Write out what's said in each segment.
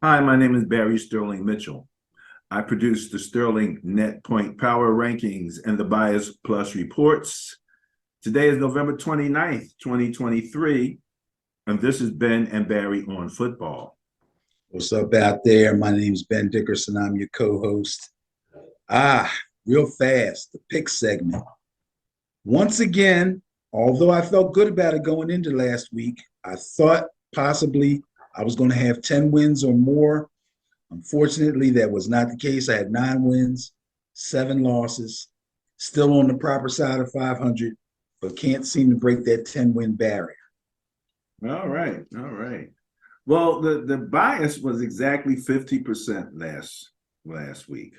Hi, my name is Barry Sterling Mitchell. I produce the Sterling Net Point Power Rankings and the Bias Plus reports. Today is November 29th, 2023, and this is Ben and Barry on football. What's up out there? My name's Ben Dickerson. I'm your co-host. Ah, real fast, the pick segment. Once again, although I felt good about it going into last week, I thought possibly I was going to have 10 wins or more. Unfortunately, that was not the case. I had 9 wins, 7 losses, still on the proper side of 500, but can't seem to break that 10-win barrier. All right, all right. Well, the bias was exactly 50% last week.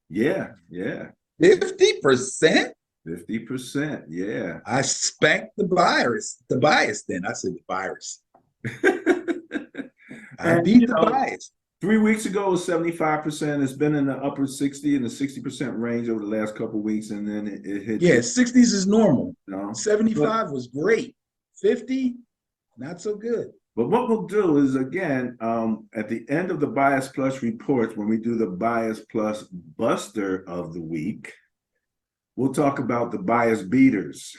Yeah, yeah. 50%? 50%, yeah. I spanked the bias then. I said the virus. I And beat the bias. 3 weeks ago it was 75%. It's been in the upper 60 and the 60% range over the last couple of weeks, and then it hit Yeah, 60s is normal. you know. 75 was great. 50, not so good. But what we'll do is again, at the end of the Bias Plus reports, when we do the Bias Plus Buster of the week, we'll talk about the bias beaters.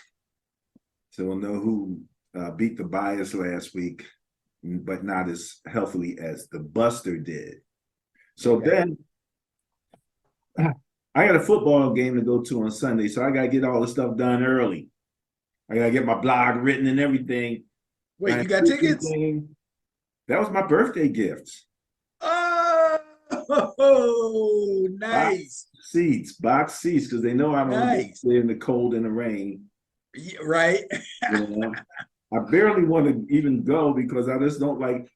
So we'll know who beat the bias last week, but not as healthily as the Buster did. So Okay. then I got a football game to go to on Sunday, so I got to get all the stuff done early. I got to get my blog written and everything. Wait, you got tickets? That was my birthday gift. Oh, nice. Box seats, because they know I don't Nice. stay in the cold and the rain. Yeah, right. You know, I barely want to even go because I just don't like,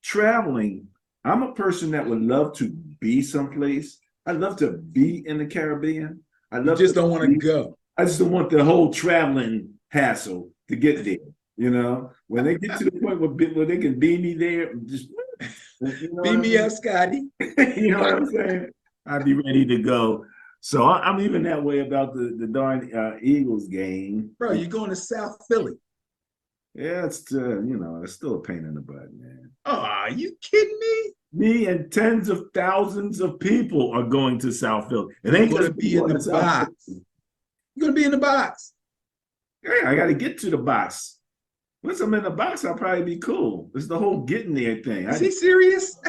traveling. I'm a person that would love to be someplace. I love to be in the Caribbean. I You love just to don't want to be, go. I just don't want the whole traveling hassle to get there. When they get to the point where they can be me there, just Beat me up, Scotty. you know what I'm saying? I'd be ready to go. So I'm even that way about the darn Eagles game. Bro, you're going to South Philly. Yeah, it's still a pain in the butt, man. Oh, are you kidding me? Me and tens of thousands of people are going to South Philly. It You're ain't going to just be people in in the South box. Philly. You're going to be in the box. Yeah, I got to get to the box. Once I'm in the box, I'll probably be cool. It's the whole getting there thing. Is he serious?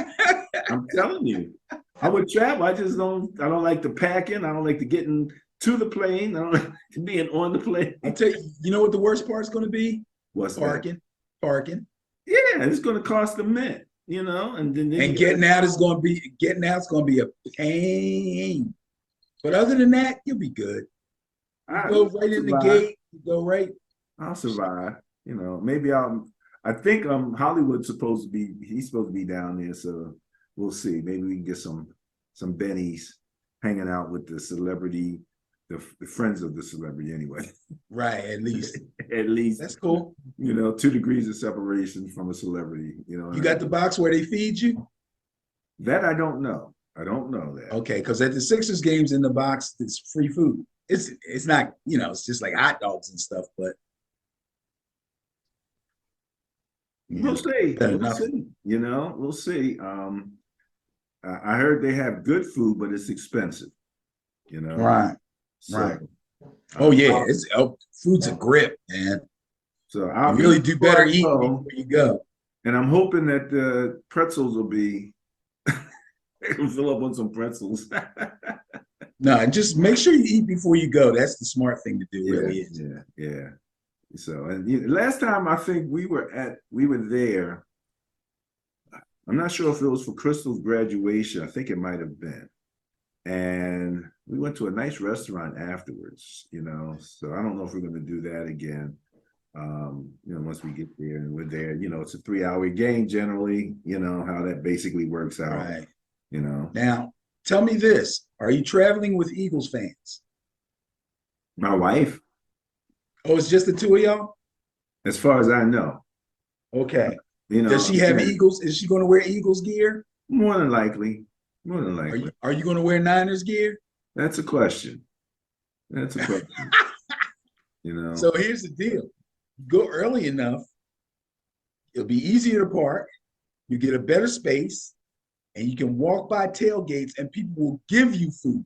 I'm telling you, I would travel. I don't like the packing. I don't like the getting to the plane. I don't like being on the plane. I'll tell you, you know what the worst part's going to be? What's that? Parking. Parking. Yeah, it's going to cost a mint, and then you And got getting out's going to be a pain. But other than that, you'll be good. You go right in the survive. gate, you go right. I'll survive. Maybe I think Hollywood's supposed to be. He's supposed to be down there, so we'll see. Maybe we can get some bennies hanging out with the celebrity, the friends of the celebrity anyway. Right, at least. At least That's cool. 2 degrees of separation from a celebrity. You got the box where they feed you? That I don't know. I don't know that. Okay, because at the Sixers games in the box, it's free food. It's not, it's just like hot dogs and stuff, but We'll see. fair We'll enough. see. We'll see. I heard they have good food, but it's expensive. Right, So right. Oh yeah, I'll, food's a grip, man. so You I'll really eat do before better I eating go, before you go. and I'm hoping that the pretzels will be. I can fill up on some pretzels. No, and just make sure you eat before you go. That's the smart thing to do, Yeah, really is. yeah, yeah. So, and last time I think we were there. I'm not sure if it was for Crystal's graduation. I think it might have been. And we went to a nice restaurant afterwards, So I don't know if we're going to do that again. Once we get there and we're there, it's a 3-hour game generally, how that basically works out, Right. you know. Now, tell me this. Are you traveling with Eagles fans? My wife, Oh, it's just the two of y'all? as far as I know, Okay. Does she have again, Eagles? Is she going to wear Eagles gear? more than likely, more than Are you likely. are you going to wear Niners gear? That's a question. That's a question, you know. So here's the deal. Go early enough, it'll be easier to park. you get a better space, and you can walk by tailgates, and people will give you food.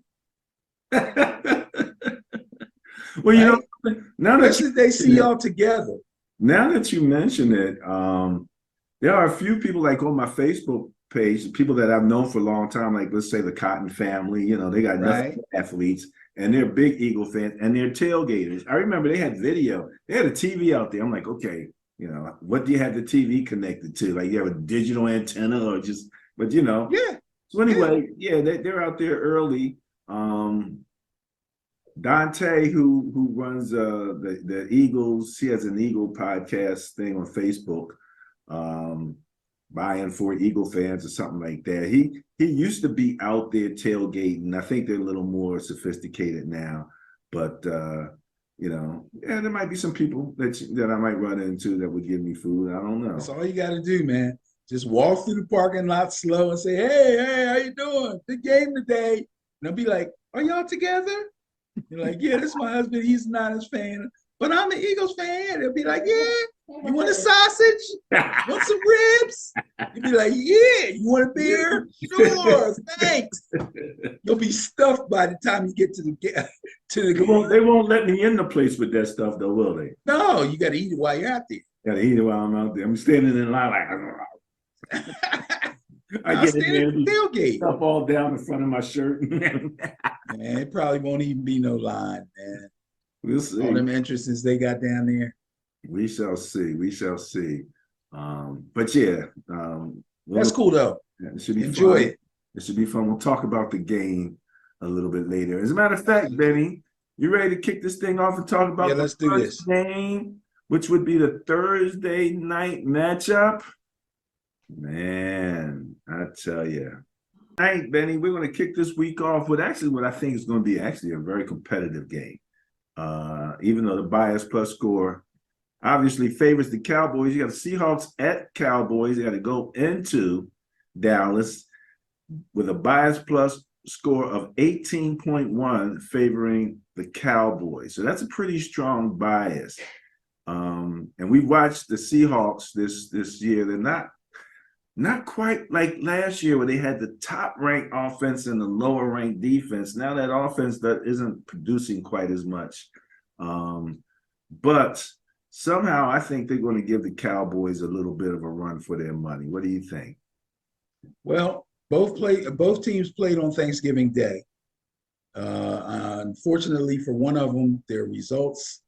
Well, you Right? know, now that Especially if they see y'all together. now that you mention it, there are a few people like on my Facebook page, people that I've known for a long time, like let's say the Cotton family, you know, they got nothing Right? but athletes and they're big Eagle fans and they're tailgaters. I remember they had video, they had a TV out there. I'm like, okay, you know, what do you have the TV connected to? Like you have a digital antenna or just, but you know. Yeah. So Yeah. anyway, yeah, they're out there early. Dante, who runs the Eagles, he has an Eagle podcast thing on Facebook, um, buying for Eagle fans or something like that. He used to be out there tailgating. I think they're a little more sophisticated now, but you know, yeah, there might be some people that I might run into that would give me food. I don't know. That's all you got to do, man. Just walk through the parking lot slow and say, hey, how you doing? Big game today. And they'll be like, are y'all together? You're like, yeah, this is my husband. He's not a fan, but I'm an Eagles fan. They'll be like, yeah, you want a sausage? Want some ribs? You'll be like, yeah, you want a beer? Sure, thanks. You'll be stuffed by the time you get to the They won't let me in the place with that stuff though, will they? No, you got to eat it while you're out there. Gotta eat it while I'm out there. I'm standing in line like I I'll get in stand there at and the tailgate. stuff all down the front of my shirt. Man, it probably won't even be no line, man. We'll All see. them entrances they got down there. We shall see. We shall see. But yeah, That's cool though. it should be Enjoy fun. it. It should be fun. We'll talk about the game a little bit later. As a matter of fact, Benny, you ready to kick this thing off and talk about Yeah, the let's do first this. game, which would be the Thursday night matchup? Man, I tell you. All right, Benny, we're going to kick this week off with actually what I think is going to be actually a very competitive game. Even though the bias plus score obviously favors the Cowboys, you got the Seahawks at Cowboys. You got to go into Dallas with a bias plus score of 18.1 favoring the Cowboys. So that's a pretty strong bias. And we watched the Seahawks this year. They're not quite like last year where they had the top ranked offense and the lower ranked defense. Now that offense that isn't producing quite as much. But somehow I think they're going to give the Cowboys a little bit of a run for their money. What do you think? Well, both teams played on Thanksgiving Day. Unfortunately for one of them, their results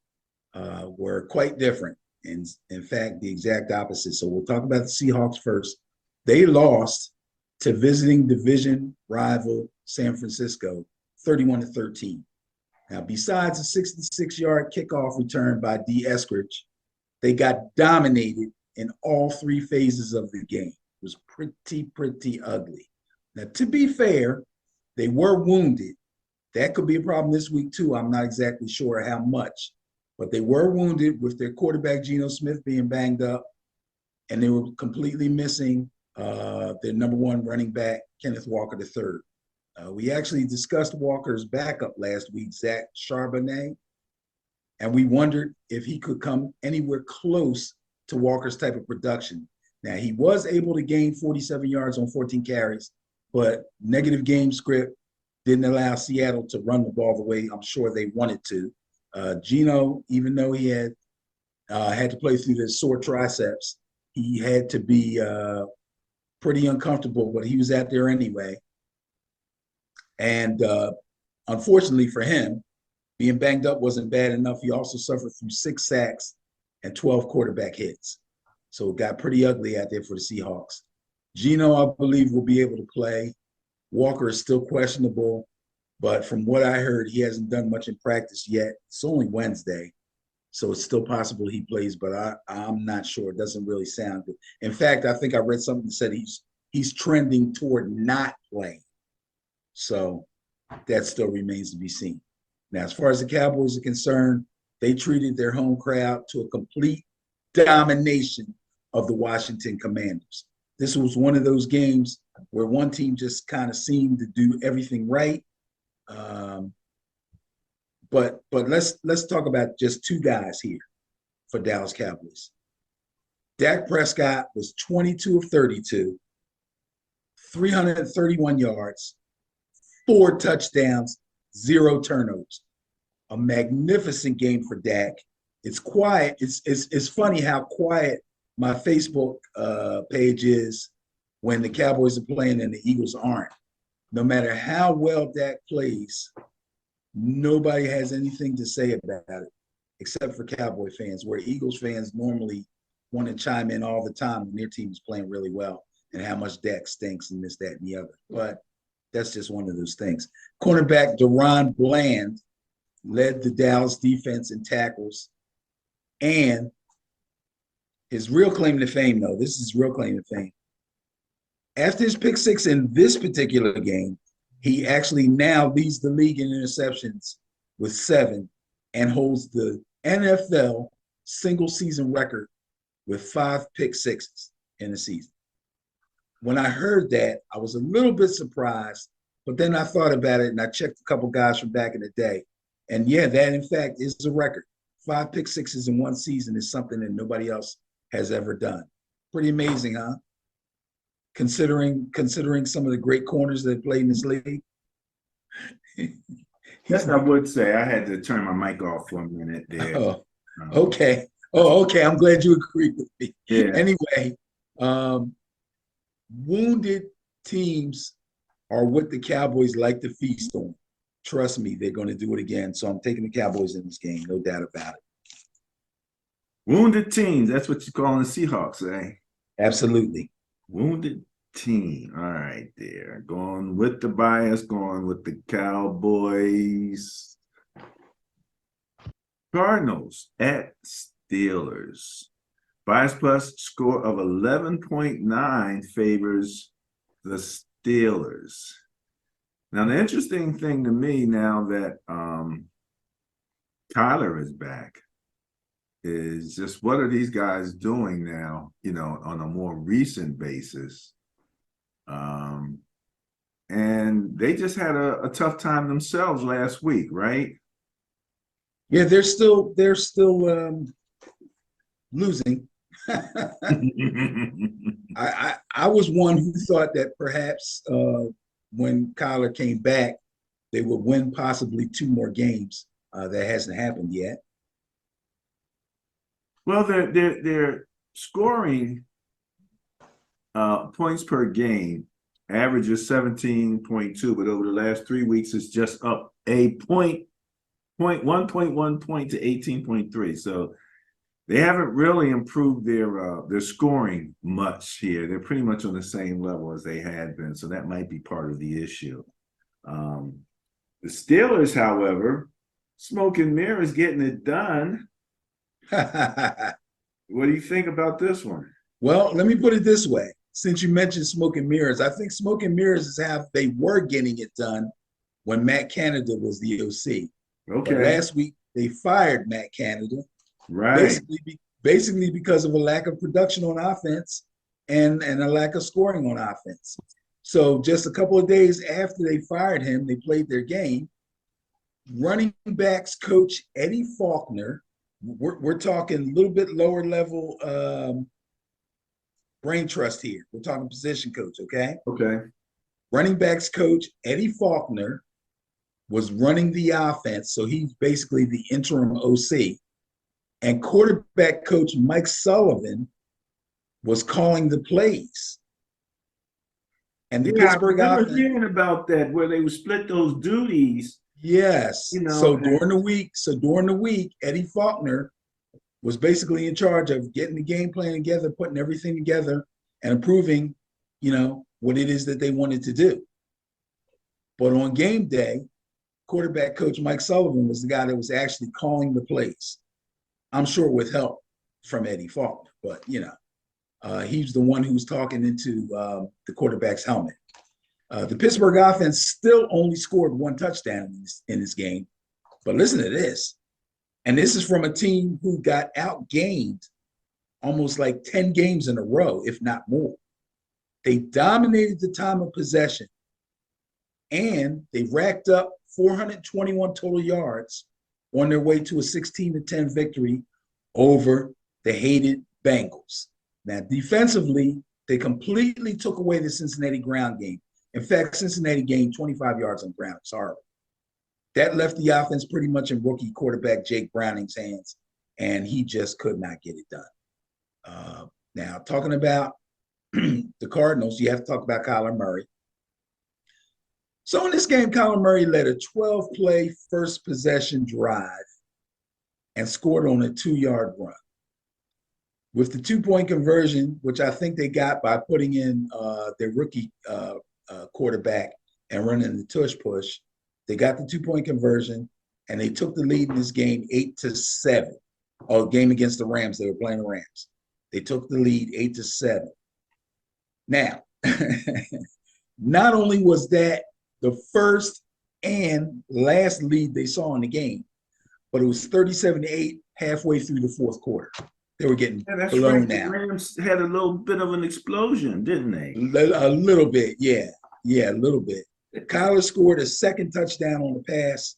were quite different. And in fact, the exact opposite. So we'll talk about the Seahawks first. They lost to visiting division rival San Francisco, 31-13. Now, besides a 66-yard kickoff return by D. Eskridge, they got dominated in all three phases of the game. It was pretty ugly. Now, to be fair, they were wounded. That could be a problem this week, too. I'm not exactly sure how much, but they were wounded with their quarterback, Geno Smith, being banged up, and they were completely missing their number one running back, Kenneth Walker III. We actually discussed Walker's backup last week, Zach Charbonnet, and we wondered if he could come anywhere close to Walker's type of production. Now, he was able to gain 47 yards on 14 carries, but negative game script didn't allow Seattle to run the ball the way I'm sure they wanted to. Geno, even though he had to play through the sore triceps, he had to be pretty uncomfortable, but he was out there anyway. And unfortunately for him, being banged up wasn't bad enough. He also suffered through 6 sacks and 12 quarterback hits. So it got pretty ugly out there for the Seahawks. Geno, I believe, will be able to play. Walker is still questionable, but from what I heard, he hasn't done much in practice yet. It's only Wednesday, so it's still possible he plays, but I'm not sure. It doesn't really sound good. In fact, I think I read something that said he's trending toward not playing. So that still remains to be seen. Now, as far as the Cowboys are concerned, they treated their home crowd to a complete domination of the Washington Commanders. This was one of those games where one team just kind of seemed to do everything right. But let's talk about just two guys here for Dallas Cowboys. Dak Prescott was 22 of 32, 331 yards, 4 touchdowns, 0 turnovers. A magnificent game for Dak. It's quiet. It's funny how quiet my Facebook page is when the Cowboys are playing and the Eagles aren't. No matter how well Dak plays, nobody has anything to say about it except for Cowboy fans, where Eagles fans normally want to chime in all the time when their team is playing really well and how much Dak stinks and this, that, and the other. But that's just one of those things. Cornerback Deron Bland led the Dallas defense in tackles. And his real claim to fame, though, this is real claim to fame. After his pick six in this particular game, he actually now leads the league in interceptions with 7 and holds the NFL single season record with 5 pick sixes in a season. When I heard that, I was a little bit surprised, but then I thought about it and I checked a couple guys from back in the day. And yeah, that in fact is a record. 5 pick sixes in one season is something that nobody else has ever done. Pretty amazing, huh? Considering some of the great corners that played in this league. Yes, I would say. I had to turn my mic off for a minute there. Oh, okay. Oh, okay. I'm glad you agree with me. Yeah. Anyway, wounded teams are what the Cowboys like to feast on. Trust me, they're going to do it again. So I'm taking the Cowboys in this game, no doubt about it. Wounded teams, that's what you're calling the Seahawks, eh? Absolutely. Wounded team. All right, there. Going with the bias, going with the Cowboys. Cardinals at Steelers. Bias plus score of 11.9 favors the Steelers. Now, the interesting thing to me now that Kyler is back is just what are these guys doing now, on a more recent basis. And they just had a tough time themselves last week, right? Yeah, they're still losing. I was one who thought that perhaps when Kyler came back, they would win possibly 2 more games. That hasn't happened yet. Well, they're scoring points per game, average is 17.2, but over the last 3 weeks, it's just up a 1.1 point to 18.3. So they haven't really improved their scoring much here. They're pretty much on the same level as they had been. So that might be part of the issue. The Steelers, however, smoke and mirrors getting it done. What do you think about this one? Well, let me put it this way. Since you mentioned smoke and mirrors, I think smoke and mirrors is how they were getting it done when Matt Canada was the OC. Okay. But last week, they fired Matt Canada. Right. Basically because of a lack of production on offense and a lack of scoring on offense. So just a couple of days after they fired him, they played their game. Running backs coach Eddie Faulkner, we're talking a little bit lower level brain trust here. We're talking position coach, okay? Okay. Running backs coach Eddie Faulkner was running the offense, so he's basically the interim OC. And quarterback coach Mike Sullivan was calling the plays. And the Pittsburgh I offense. remember hearing about that, where they would split those duties. Yes. So during the week, Eddie Faulkner was basically in charge of getting the game plan together, putting everything together, and approving, what it is that they wanted to do. But on game day, quarterback coach Mike Sullivan was the guy that was actually calling the plays. I'm sure with help from Eddie Faulkner, but he's the one who's talking into the quarterback's helmet. The Pittsburgh offense still only scored 1 touchdown in this game, but listen to this. And this is from a team who got outgained almost like 10 games in a row, if not more. They dominated the time of possession, and they racked up 421 total yards on their way to a 16-10 victory over the hated Bengals. Now, defensively, they completely took away the Cincinnati ground game. In fact, Cincinnati gained 25 yards on ground. It's horrible. That left the offense pretty much in rookie quarterback Jake Browning's hands, and he just could not get it done. Now, talking about the Cardinals, you have to talk about Kyler Murray. So in this game, Kyler Murray led a 12-play first possession drive and scored on a 2-yard run. With the 2-point conversion, which I think they got by putting in their rookie quarterback and running the tush push, they got the 2-point conversion and they took the lead in this game 8-7. Oh, game against the Rams. They were playing the Rams. They took the lead 8-7. Now, not only was that the first and last lead they saw in the game, but it was 37-8 halfway through the fourth quarter. They were getting blown right. out. The Rams had a little bit of an explosion, didn't they? A little bit, yeah. Yeah, a little bit. Kyler scored a second touchdown on the pass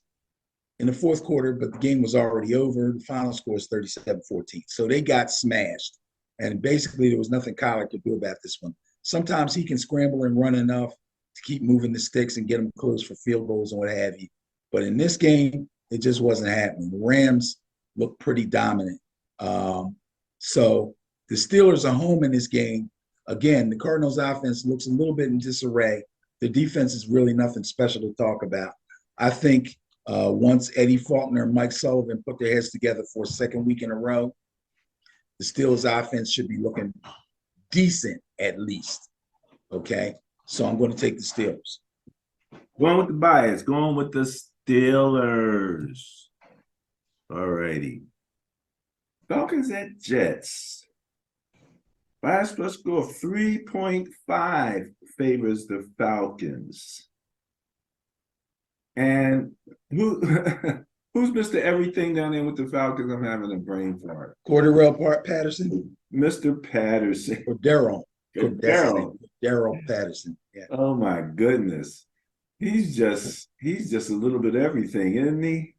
in the fourth quarter, but the game was already over. The final score is 37-14. So they got smashed. And basically, there was nothing Kyler could do about this one. Sometimes he can scramble and run enough to keep moving the sticks and get them close for field goals and what have you. But in this game, it just wasn't happening. The Rams looked pretty dominant. So the Steelers are home in this game. Again, the Cardinals offense looks a little bit in disarray. The defense is really nothing special to talk about. I think once Eddie Faulkner and Mike Sullivan put their heads together for a second week in a row, the Steelers offense should be looking decent at least. Okay, so I'm going to take the Steelers. Going with the bias, going with the Steelers. All righty. Falcons at Jets. Bias plus score 3.5 favors the Falcons. And who's Mr. Everything down there with the Falcons? I'm having a brain fart. Cordarrelle Patterson? Mr. Patterson. Or Daryl. Daryl Patterson. Yeah. Oh my goodness. He's just a little bit everything, isn't he?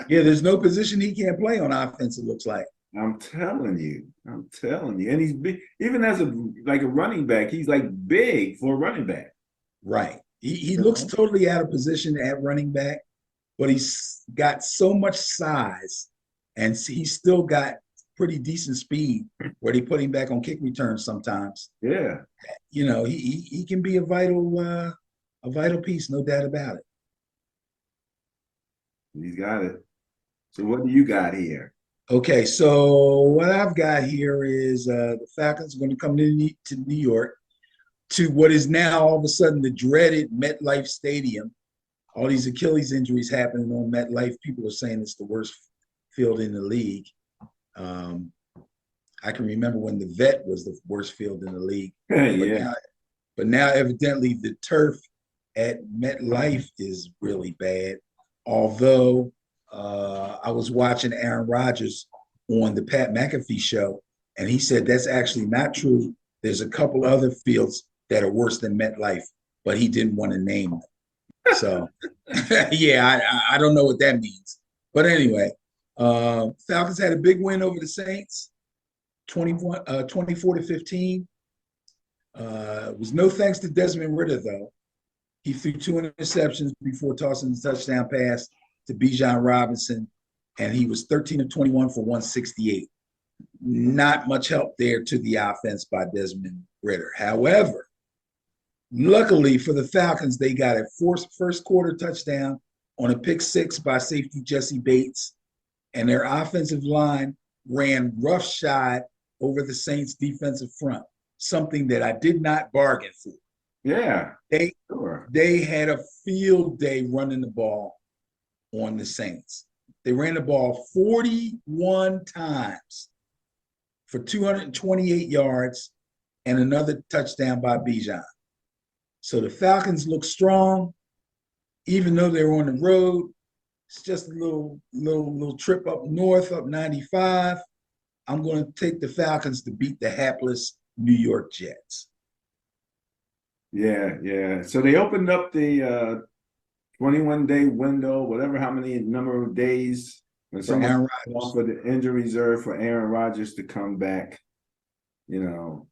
Yeah, there's no position he can't play on offense, it looks like. I'm telling you. And he's big, even as a running back, he's like big for a running back. Right. He looks totally out of position at running back, but he's got so much size and he's still got pretty decent speed where they put him back on kick returns sometimes. Yeah. You know, he can be a vital piece, no doubt about it. He's got it. So what do you got here? Okay, so what I've got here is the Falcons are going to come to New York to what is now all of a sudden the dreaded MetLife Stadium. All these Achilles injuries happening on MetLife. People are saying it's the worst field in the league. I can remember when the Vet was the worst field in the league. Yeah. But now evidently the turf at MetLife is really bad. Although I was watching Aaron Rodgers on the Pat McAfee show, and he said that's actually not true. There's a couple other fields that are worse than MetLife, but he didn't want to name them. So, yeah, I don't know what that means. But anyway, Falcons had a big win over the Saints, 24-15. It was no thanks to Desmond Ridder, though. He threw 2 interceptions before tossing the touchdown pass to Bijan Robinson, and he was 13 of 21 for 168. Not much help there to the offense by Desmond Ridder. However, luckily for the Falcons, they got a first quarter touchdown on a pick 6 by safety Jesse Bates, and their offensive line ran roughshod over the Saints' defensive front, something that I did not bargain for. Yeah. They had a field day running the ball on the Saints. They ran the ball 41 times for 228 yards and another touchdown by Bijan. So the Falcons look strong, even though they're on the road. It's just a little trip up north, up 95. I'm going to take the Falcons to beat the hapless New York Jets. Yeah. So they opened up the 21-day window, how many number of days when someone off of the injury reserve for Aaron Rodgers to come back. you know,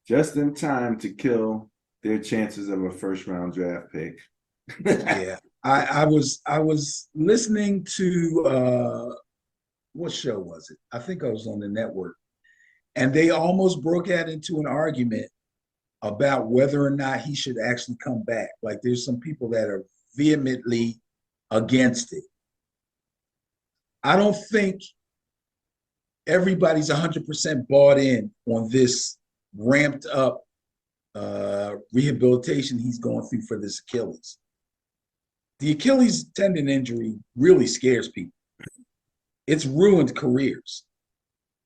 just in time to kill their chances of a first-round draft pick. Yeah. I was listening to what show was it? I think I was on the network. And they almost broke out into an argument about whether or not he should actually come back. Like there's some people that are vehemently against it. I don't think everybody's 100% bought in on this ramped up rehabilitation he's going through for this Achilles. The Achilles tendon injury really scares people. It's ruined careers.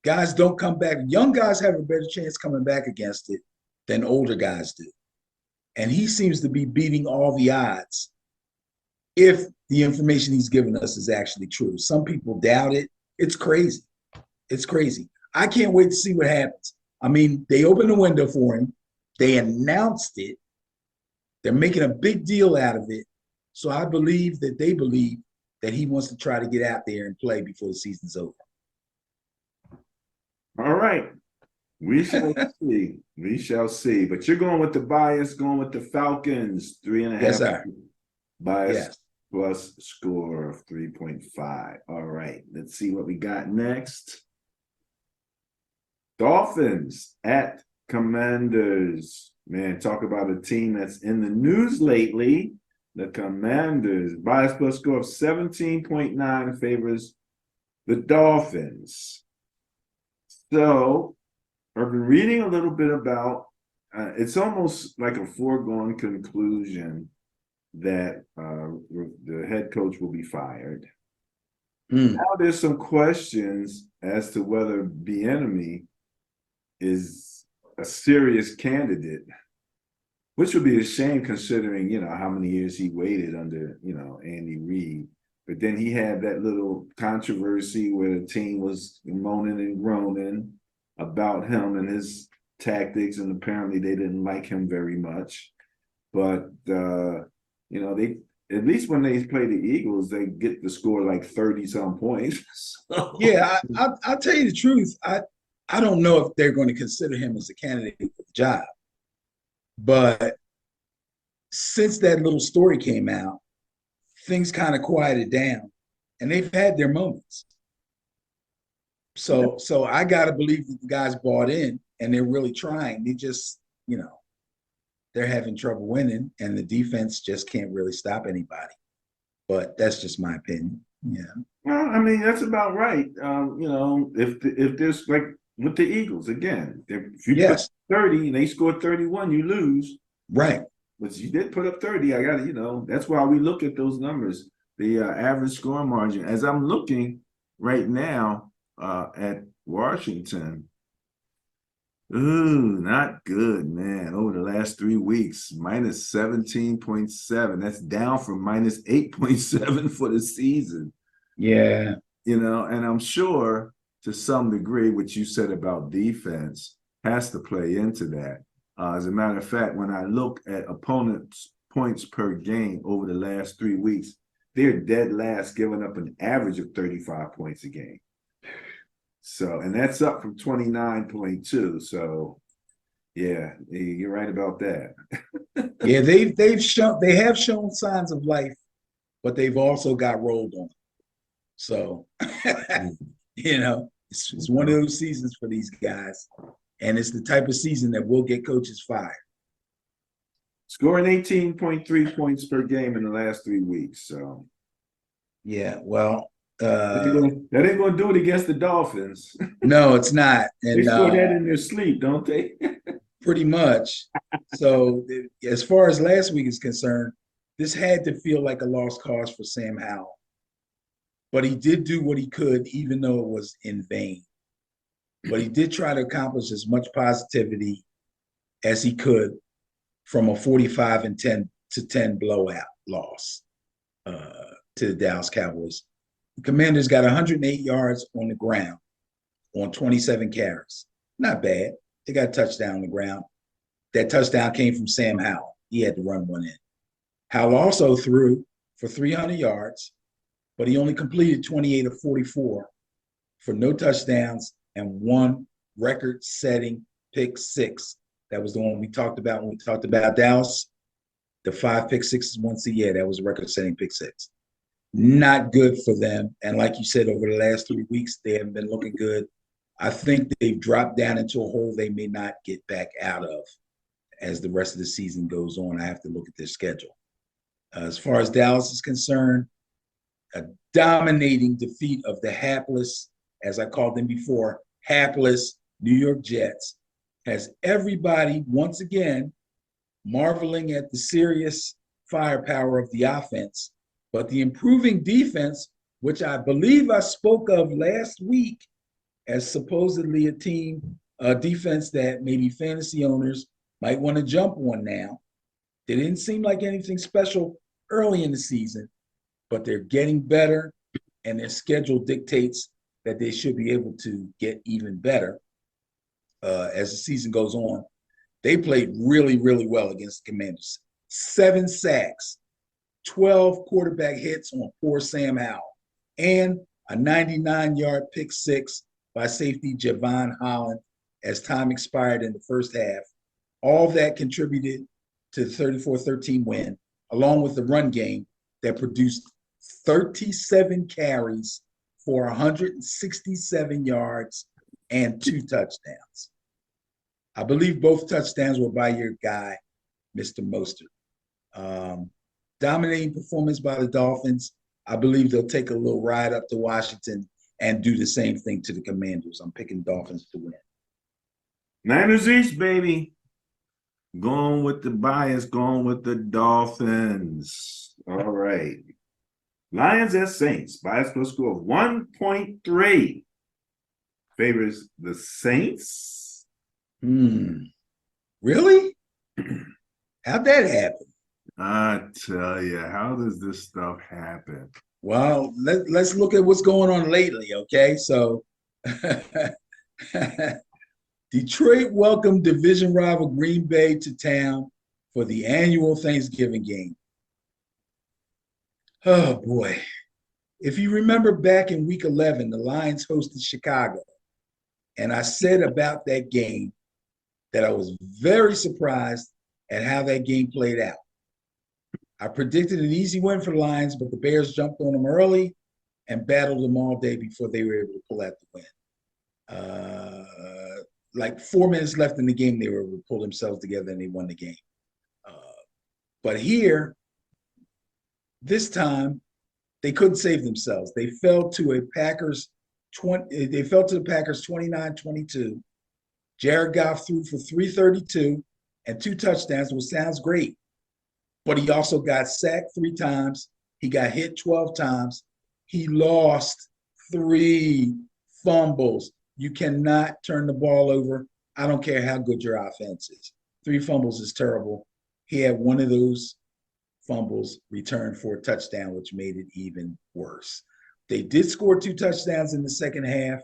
Guys don't come back. Young guys have a better chance coming back against it than older guys do. And he seems to be beating all the odds if the information he's given us is actually true. Some people doubt it. It's crazy. It's crazy. I can't wait to see what happens. I mean, they opened the window for him. They announced it. They're making a big deal out of it. So I believe that they believe that he wants to try to get out there and play before the season's over. All right. We shall see. We shall see. But you're going with the bias, going with the Falcons, 3.5. Yes, sir. Bias Yes. plus score of 3.5. All right. Let's see what we got next. Dolphins at Commanders. Man, talk about a team that's in the news lately. The Commanders. Bias plus score of 17.9 favors the Dolphins. So I've been reading a little bit about it's almost like a foregone conclusion that the head coach will be fired. Now there's some questions as to whether Bieniemy is a serious candidate, which would be a shame considering, how many years he waited under, Andy Reid. But then he had that little controversy where the team was moaning and groaning about him and his tactics, and apparently they didn't like him very much. But they, at least when they play the Eagles, they get to score like 30-some points. So. Yeah, I'll tell you the truth. I don't know if they're going to consider him as a candidate for the job. But since that little story came out, things kind of quieted down, and they've had their moments. So I got to believe that the guys bought in and they're really trying. They just, they're having trouble winning, and the defense just can't really stop anybody. But that's just my opinion. Yeah. Well, I mean, that's about right. If there's like with the Eagles again, if you put 30 and they score 31, you lose. Right. But you did put up 30. I got to, that's why we look at those numbers, the average score margin. As I'm looking right now at Washington, ooh, not good, man. Over the last 3 weeks, minus 17.7. That's down from minus 8.7 for the season. Yeah. And I'm sure to some degree what you said about defense has to play into that. As a matter of fact, when I look at opponents' points per game over the last 3 weeks, they're dead last, giving up an average of 35 points a game. So, and that's up from 29.2. So, yeah, you're right about that. Yeah, they have shown signs of life, but they've also got rolled on. So, it's one of those seasons for these guys, and it's the type of season that will get coaches fired. Scoring 18.3 points per game in the last 3 weeks. So, yeah, well, that ain't going to do it against the Dolphins. No, it's not. And they score that in their sleep, don't they? Pretty much. So, as far as last week is concerned, this had to feel like a lost cause for Sam Howell. But he did do what he could, even though it was in vain. But he did try to accomplish as much positivity as he could from a 45-10 blowout loss to the Dallas Cowboys. The Commanders got 108 yards on the ground on 27 carries. Not bad. They got a touchdown on the ground. That touchdown came from Sam Howell. He had to run one in. Howell also threw for 300 yards, but he only completed 28 of 44 for no touchdowns and 1 record-setting pick six. That was the one we talked about when we talked about Dallas. The 5 pick sixes once a year. That was a record-setting pick six. Not good for them. And like you said, over the last 3 weeks, they haven't been looking good. I think they've dropped down into a hole they may not get back out of as the rest of the season goes on. I have to look at their schedule. As far as Dallas is concerned, a dominating defeat of the hapless, as I called them before, hapless New York Jets has everybody once again marveling at the serious firepower of the offense, but the improving defense, which I believe I spoke of last week as supposedly a defense that maybe fantasy owners might want to jump on now. They didn't seem like anything special early in the season, but they're getting better, and their schedule dictates that they should be able to get even better as the season goes on. They played really, really well against the Commanders. 7 sacks, 12 quarterback hits on poor Sam Howell, and a 99-yard pick six by safety Javon Holland as time expired in the first half. All that contributed to the 34-13 win, along with the run game that produced 37 carries for 167 yards and 2 touchdowns. I believe both touchdowns were by your guy, Mr. Mostert. Dominating performance by the Dolphins. I believe they'll take a little ride up to Washington and do the same thing to the Commanders. I'm picking Dolphins to win. Niners East, baby. Going with the bias, going with the Dolphins. All right. Lions at Saints. Bias plus score of 1.3. Favors the Saints. Really? How'd that happen? I tell you, how does this stuff happen? Well, let's look at what's going on lately, okay? So Detroit welcomed division rival Green Bay to town for the annual Thanksgiving game. Oh, boy. If you remember back in week 11, the Lions hosted Chicago. And I said about that game that I was very surprised at how that game played out. I predicted an easy win for the Lions, but the Bears jumped on them early and battled them all day before they were able to pull out the win. Like 4 minutes left in the game, they were able to pull themselves together and they won the game. But here, this time, they couldn't save themselves. They fell to the Packers 29-22. Jared Goff threw for 332 and 2 touchdowns, which sounds great. But he also got sacked 3 times. He got hit 12 times. He lost 3 fumbles. You cannot turn the ball over. I don't care how good your offense is. 3 fumbles is terrible. He had one of those fumbles returned for a touchdown, which made it even worse. They did score 2 touchdowns in the second half,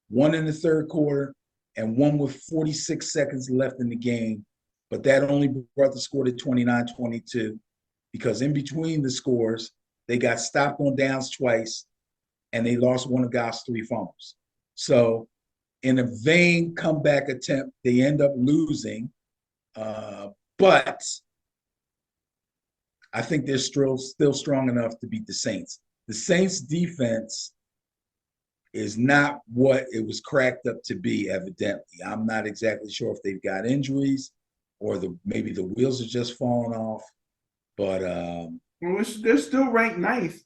1 in the third quarter, and 1 with 46 seconds left in the game. But that only brought the score to 29-22 because in between the scores, they got stopped on downs twice, and they lost one of Goff's 3 fumbles. So in a vain comeback attempt, they end up losing. But I think they're still strong enough to beat the Saints. The Saints defense is not what it was cracked up to be, evidently. I'm not exactly sure if they've got injuries or maybe the wheels are just falling off. But they're still ranked 9th.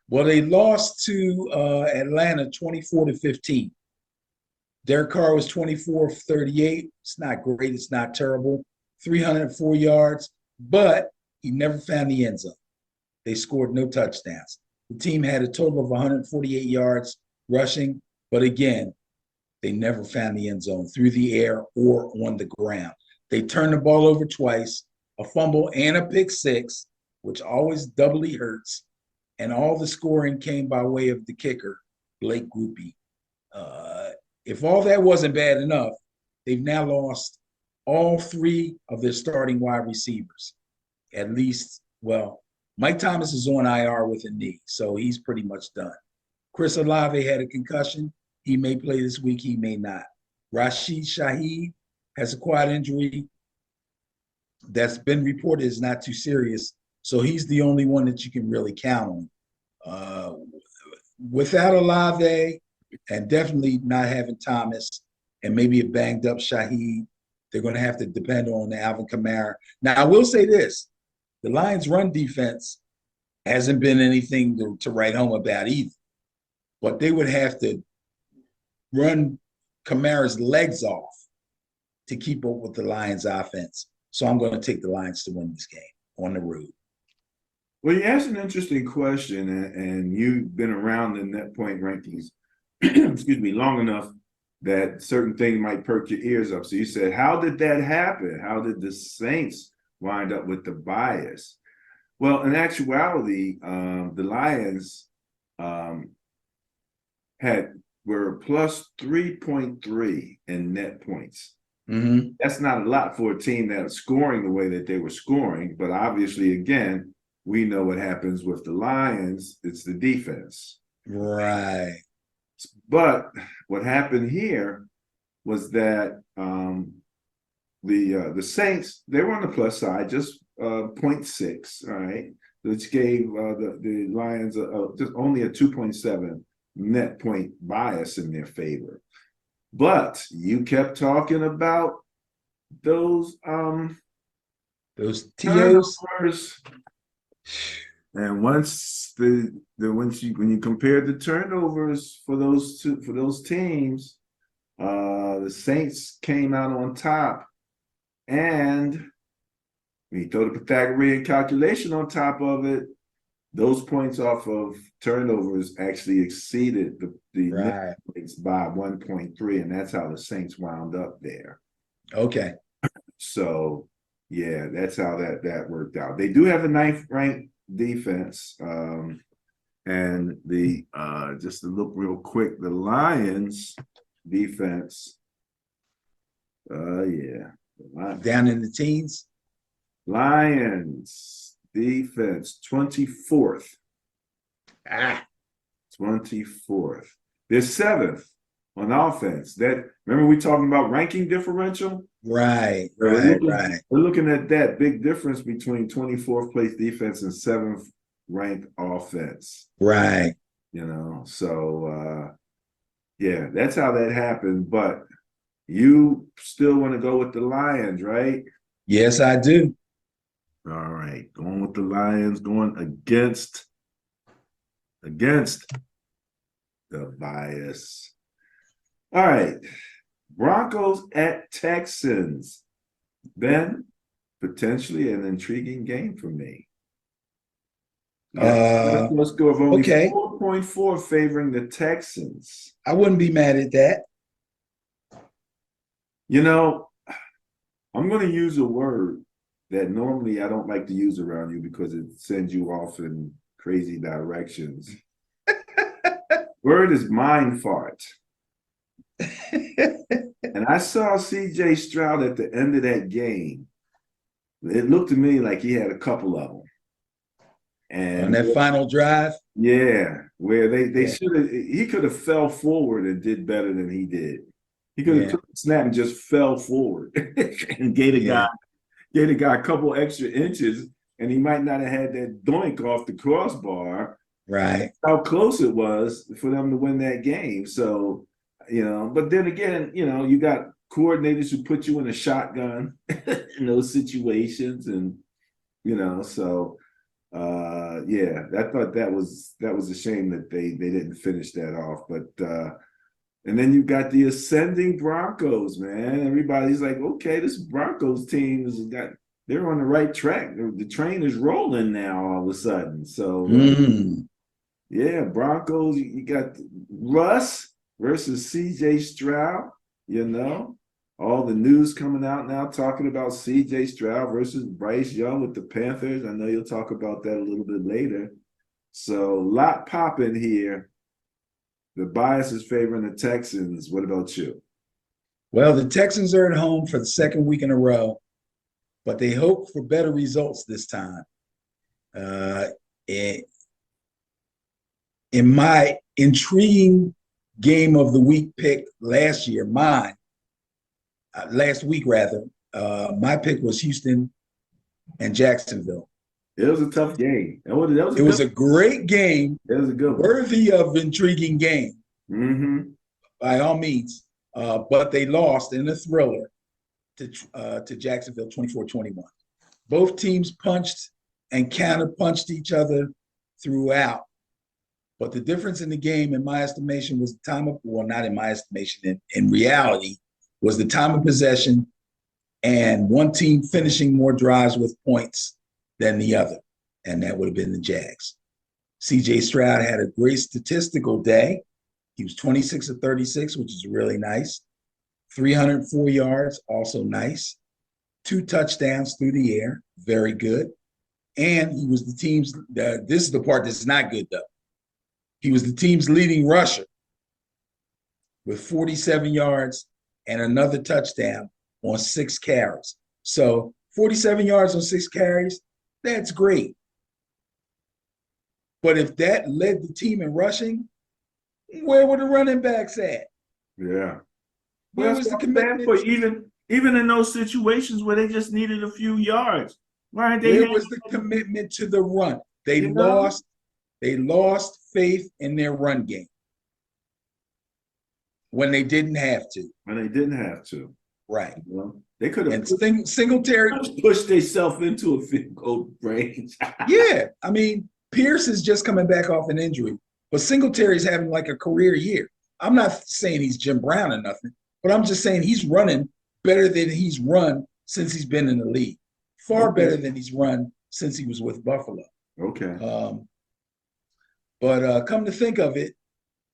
Well, they lost to Atlanta 24-15. Derek Carr was 24 of 38. It's not great. It's not terrible. 304 yards, but he never found the end zone. They scored no touchdowns. The team had a total of 148 yards rushing, but again, they never found the end zone through the air or on the ground. They turned the ball over twice, a fumble and a pick six, which always doubly hurts. And all the scoring came by way of the kicker, Blake Grupe. If all that wasn't bad enough, they've now lost all 3 of their starting wide receivers. At least, well, Mike Thomas is on IR with a knee, so he's pretty much done. Chris Olave had a concussion. He may play this week. He may not. Rashid Shaheed has a quad injury that's been reported is not too serious. So he's the only one that you can really count on. Without Olave and definitely not having Thomas and maybe a banged up Shaheed, they're going to have to depend on Alvin Kamara. Now, I will say this. The Lions' run defense hasn't been anything to write home about either. But they would have to run Kamara's legs off to keep up with the Lions' offense. So I'm going to take the Lions to win this game on the road. Well, you asked an interesting question, and you've been around the net point rankings, excuse me, long enough that certain things might perk your ears up. So you said, how did that happen? How did the Saints wind up with the bias? Well, in actuality, the Lions were plus 3.3 in net points. Mm-hmm. That's not a lot for a team that was scoring the way that they were scoring, but obviously, again, we know what happens with the Lions. It's the defense. Right. But what happened here was that the Saints, they were on the plus side, just 0.6, all right, which gave the Lions just only a 2.7 net point bias in their favor. But you kept talking about those TOs. turnovers. And once when you compare the turnovers for those teams, the Saints came out on top, and when you throw the Pythagorean calculation on top of it, those points off of turnovers actually exceeded the net points by 1.3, and that's how the Saints wound up there. Okay. So yeah, that's how that worked out. They do have a 9th ranked defense. And the just to look real quick, the Lions defense, Down in the teens. Lions defense 24th. 24th. They're 7th on offense. Remember we talking about ranking differential? Right. We're looking at that big difference between 24th place defense and 7th ranked offense. Right. So yeah, that's how that happened. But you still want to go with the Lions, right? Yes, I do. All right, going with the Lions, going against the bias. All right, Broncos at Texans. Ben, potentially an intriguing game for me. Let's go of only 4.4 favoring the Texans. I wouldn't be mad at that. I'm going to use a word that normally I don't like to use around you because it sends you off in crazy directions. Word is mind fart. And I saw C.J. Stroud at the end of that game. It looked to me like he had a couple of them. And on that final drive? Yeah, where they should have, he could have fell forward and did better than he did. He could have took the snap and just fell forward and gave the guy a couple extra inches, and he might not have had that doink off the crossbar. Right. How close it was for them to win that game. So, but then again, you got coordinators who put you in a shotgun in those situations, and so I thought that was a shame that they didn't finish that off. But and then you got the ascending Broncos, man. Everybody's like, okay, this Broncos team they're on the right track. The train is rolling now all of a sudden. So yeah, Broncos, you got Russ versus CJ Stroud, all the news coming out now talking about CJ Stroud versus Bryce Young with the Panthers. I know you'll talk about that a little bit later. So, lot popping here. The bias is favoring the Texans. What about you? Well, the Texans are at home for the second week in a row, but they hope for better results this time. In my intriguing game of the week pick last year, last week rather, my pick was Houston and Jacksonville. It was a tough game. It was a great game. It was a good one. Worthy of intriguing game, by all means. But they lost in a thriller to Jacksonville 24-21. Both teams punched and counter-punched each other throughout. But the difference in the game, in my estimation, was the time of, well, not in my estimation, in reality, was the time of possession and one team finishing more drives with points than the other. And that would have been the Jags. CJ Stroud had a great statistical day. He was 26 of 36, which is really nice. 304 yards, also nice. 2 touchdowns through the air, very good. And he was the team's, this is the part that's not good though. He was the team's leading rusher with 47 yards and another touchdown on 6 carries. So 47 yards on 6 carries, that's great. But if that led the team in rushing, where were the running backs at? Yeah. Where was the commitment? For even in those situations where they just needed a few yards, right? Where was the commitment to the run? They lost faith in their run game when they didn't have to. When they didn't have to. Right. Well, they could have. And Singletary pushed themselves into a field goal range. Yeah. I mean, Pierce is just coming back off an injury, but Singletary's having like a career year. I'm not saying he's Jim Brown or nothing, but I'm just saying he's running better than he's run since he's been in the league. Far better than he's run since he was with Buffalo. Okay. But come to think of it,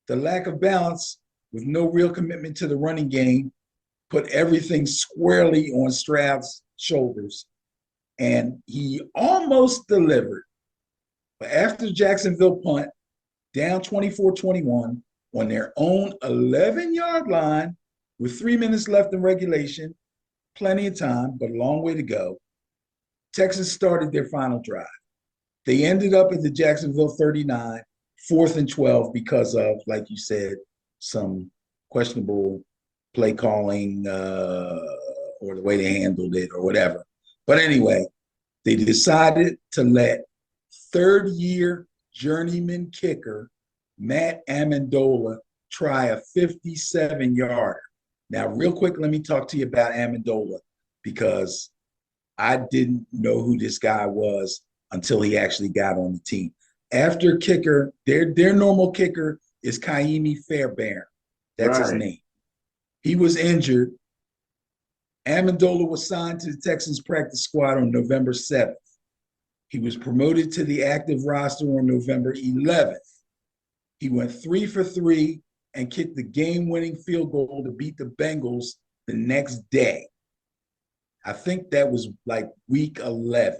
the lack of balance with no real commitment to the running game put everything squarely on Stroud's shoulders, and he almost delivered. But after Jacksonville punt, down 24-21 on their own 11-yard line with 3 minutes left in regulation, plenty of time, but a long way to go, Texas started their final drive. They ended up at the Jacksonville 39, 4th and 12 because of, like you said, some questionable play calling or the way they handled it or whatever. But anyway, they decided to let third-year journeyman kicker Matt Amendola try a 57-yarder. Now, real quick, let me talk to you about Amendola because I didn't know who this guy was until he actually got on the team. After kicker, their normal kicker is Kaimi Fairbairn. That's his name. He was injured. Amendola was signed to the Texans practice squad on November 7th. He was promoted to the active roster on November 11th. He went 3 for 3 and kicked the game-winning field goal to beat the Bengals the next day. I think that was like week 11.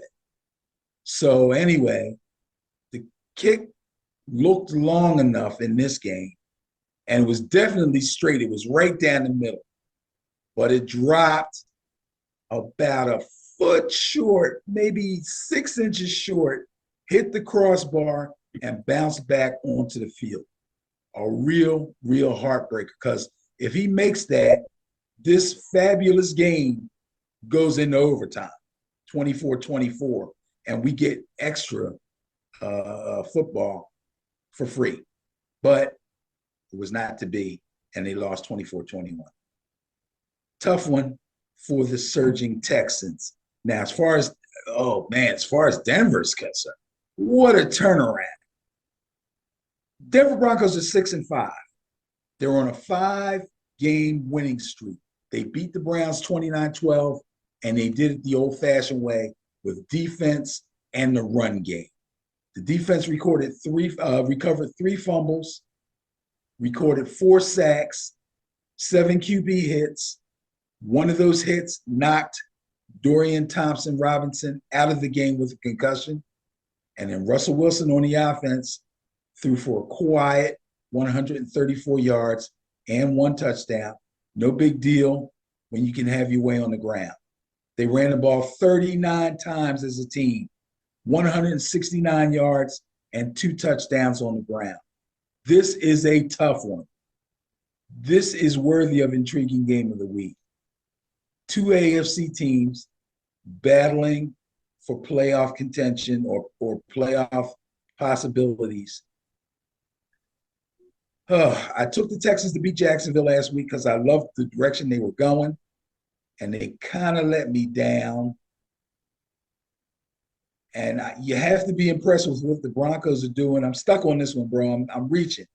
So anyway, the kick looked long enough in this game, and it was definitely straight. It was right down the middle, but it dropped about a foot short, maybe 6 inches short, hit the crossbar, and bounced back onto the field. A real, real heartbreaker, because if he makes that, this fabulous game goes into overtime, 24-24, and we get extra football for free. But it was not to be, and they lost 24-21. Tough one for the surging Texans. Now, as far as Denver's concerned, what a turnaround. Denver Broncos are 6-5. They're on a 5-game winning streak. They beat the Browns 29-12, and they did it the old-fashioned way with defense and the run game. The defense recovered 3 fumbles, recorded 4 sacks, 7 QB hits. One of those hits knocked Dorian Thompson-Robinson out of the game with a concussion. And then Russell Wilson on the offense threw for a quiet 134 yards and 1 touchdown. No big deal when you can have your way on the ground. They ran the ball 39 times as a team, 169 yards and 2 touchdowns on the ground. This is a tough one. This is worthy of intriguing game of the week. Two AFC teams battling for playoff contention or playoff possibilities. I took the Texans to beat Jacksonville last week because I loved the direction they were going, and they kind of let me down. And you have to be impressed with what the Broncos are doing. I'm stuck on this one, bro. I'm reaching.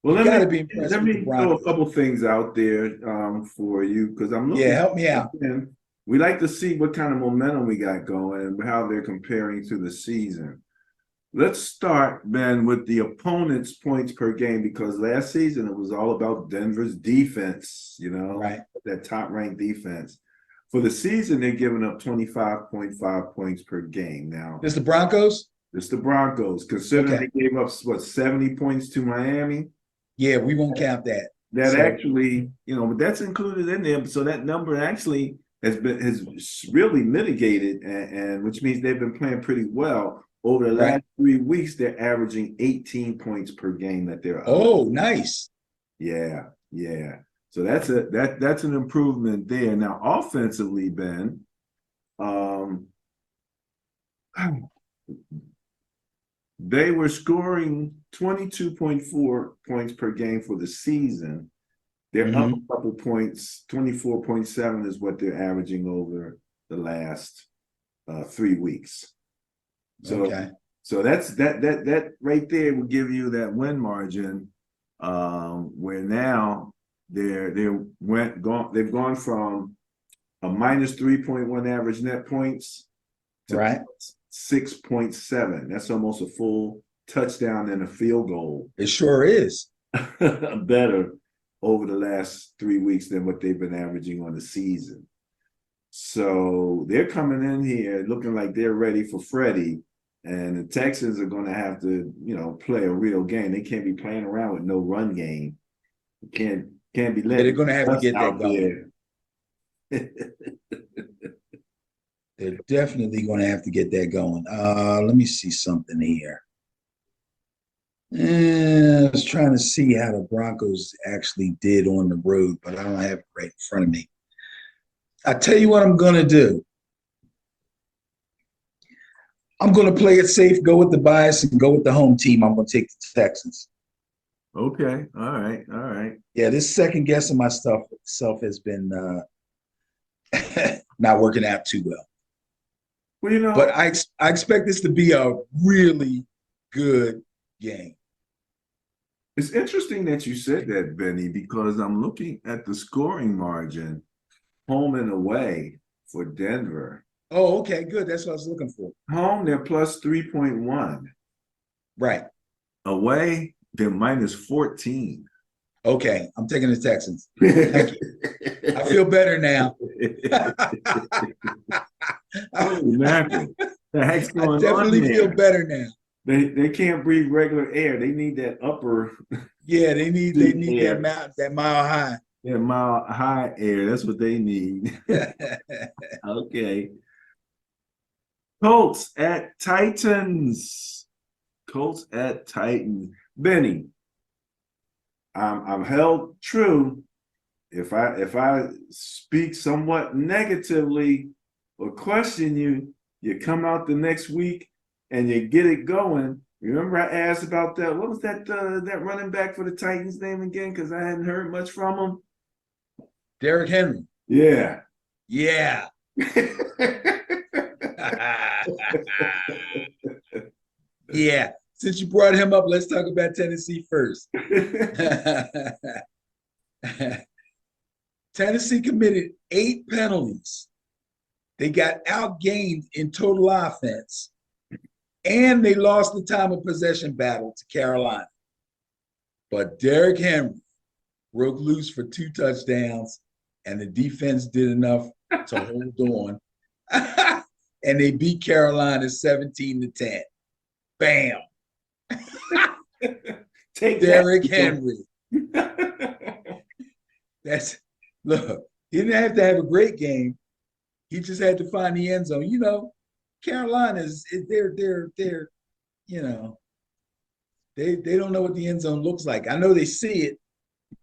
Well, You got to be impressed let with the me throw a Broncos. couple things out there for you because I'm Yeah, looking. help me out. Again, we like to see what kind of momentum we got going and how they're comparing to the season. Let's start, Ben, with the opponent's points per game because last season it was all about Denver's defense, Right. that top-ranked defense. For the season, they're giving up 25.5 points per game. Now, This the Broncos? it's the Broncos, considering Okay. they gave up, 70 points to Miami. Yeah, we won't count that. That So- actually, but that's included in there. So that number actually has really mitigated, and which means they've been playing pretty well. Over the Right. last 3 weeks, they're averaging 18 points per game that they're up. Oh, nice. Yeah. So that's an improvement there. Now, offensively, Ben, they were scoring 22.4 points per game for the season. They're up a couple points. 24.7 is what they're averaging over the last 3 weeks. So, Okay. so that's that right there will give you that win margin. Where now they've gone from a minus 3.1 average net points to Right. 6.7. That's almost a full touchdown and a field goal. It sure is. Better over the last 3 weeks than what they've been averaging on the season. So they're coming in here looking like they're ready for Freddie, and the Texans are going to have to, play a real game. They can't be playing around with no run game. Can't be letting. They're going to have to get that going. They're definitely going to have to get that going. Let me see something here. I was trying to see how the Broncos actually did on the road, but I don't have it right in front of me. I tell you what I'm going to do. I'm going to play it safe, go with the bias, and go with the home team. I'm going to take the Texans. Okay. All right. Yeah, this second guessing my stuff has been not working out too well. Well, but I expect this to be a really good game. It's interesting that you said that, Benny, because I'm looking at the scoring margin, home and away for Denver. Oh, okay, good. That's what I was looking for. Home, they're plus 3.1. Right. Away, they're minus 14. Okay, I'm taking the Texans. Thank you. I feel better now. Holy mackerel. The heck's going on? I definitely feel better now. They can't breathe regular air. They need that upper. Yeah, they need that mile high. Yeah, mile high air. That's what they need. Okay. Colts at Titans. Benny, I'm held true. If I speak somewhat negatively or question you, you come out the next week and you get it going. Remember I asked about that. What was that running back for the Titans name again? Because I hadn't heard much from him. Derrick Henry. Yeah. Yeah. Yeah. Since you brought him up, let's talk about Tennessee first. Tennessee committed 8 penalties. They got outgained in total offense, and they lost the time of possession battle to Carolina. But Derrick Henry broke loose for 2 touchdowns, and the defense did enough to hold on. And they beat Carolina 17-10. Bam. Take Derrick that. Henry. Look, he didn't have to have a great game. He just had to find the end zone. Carolina's they're they don't know what the end zone looks like. I know they see it,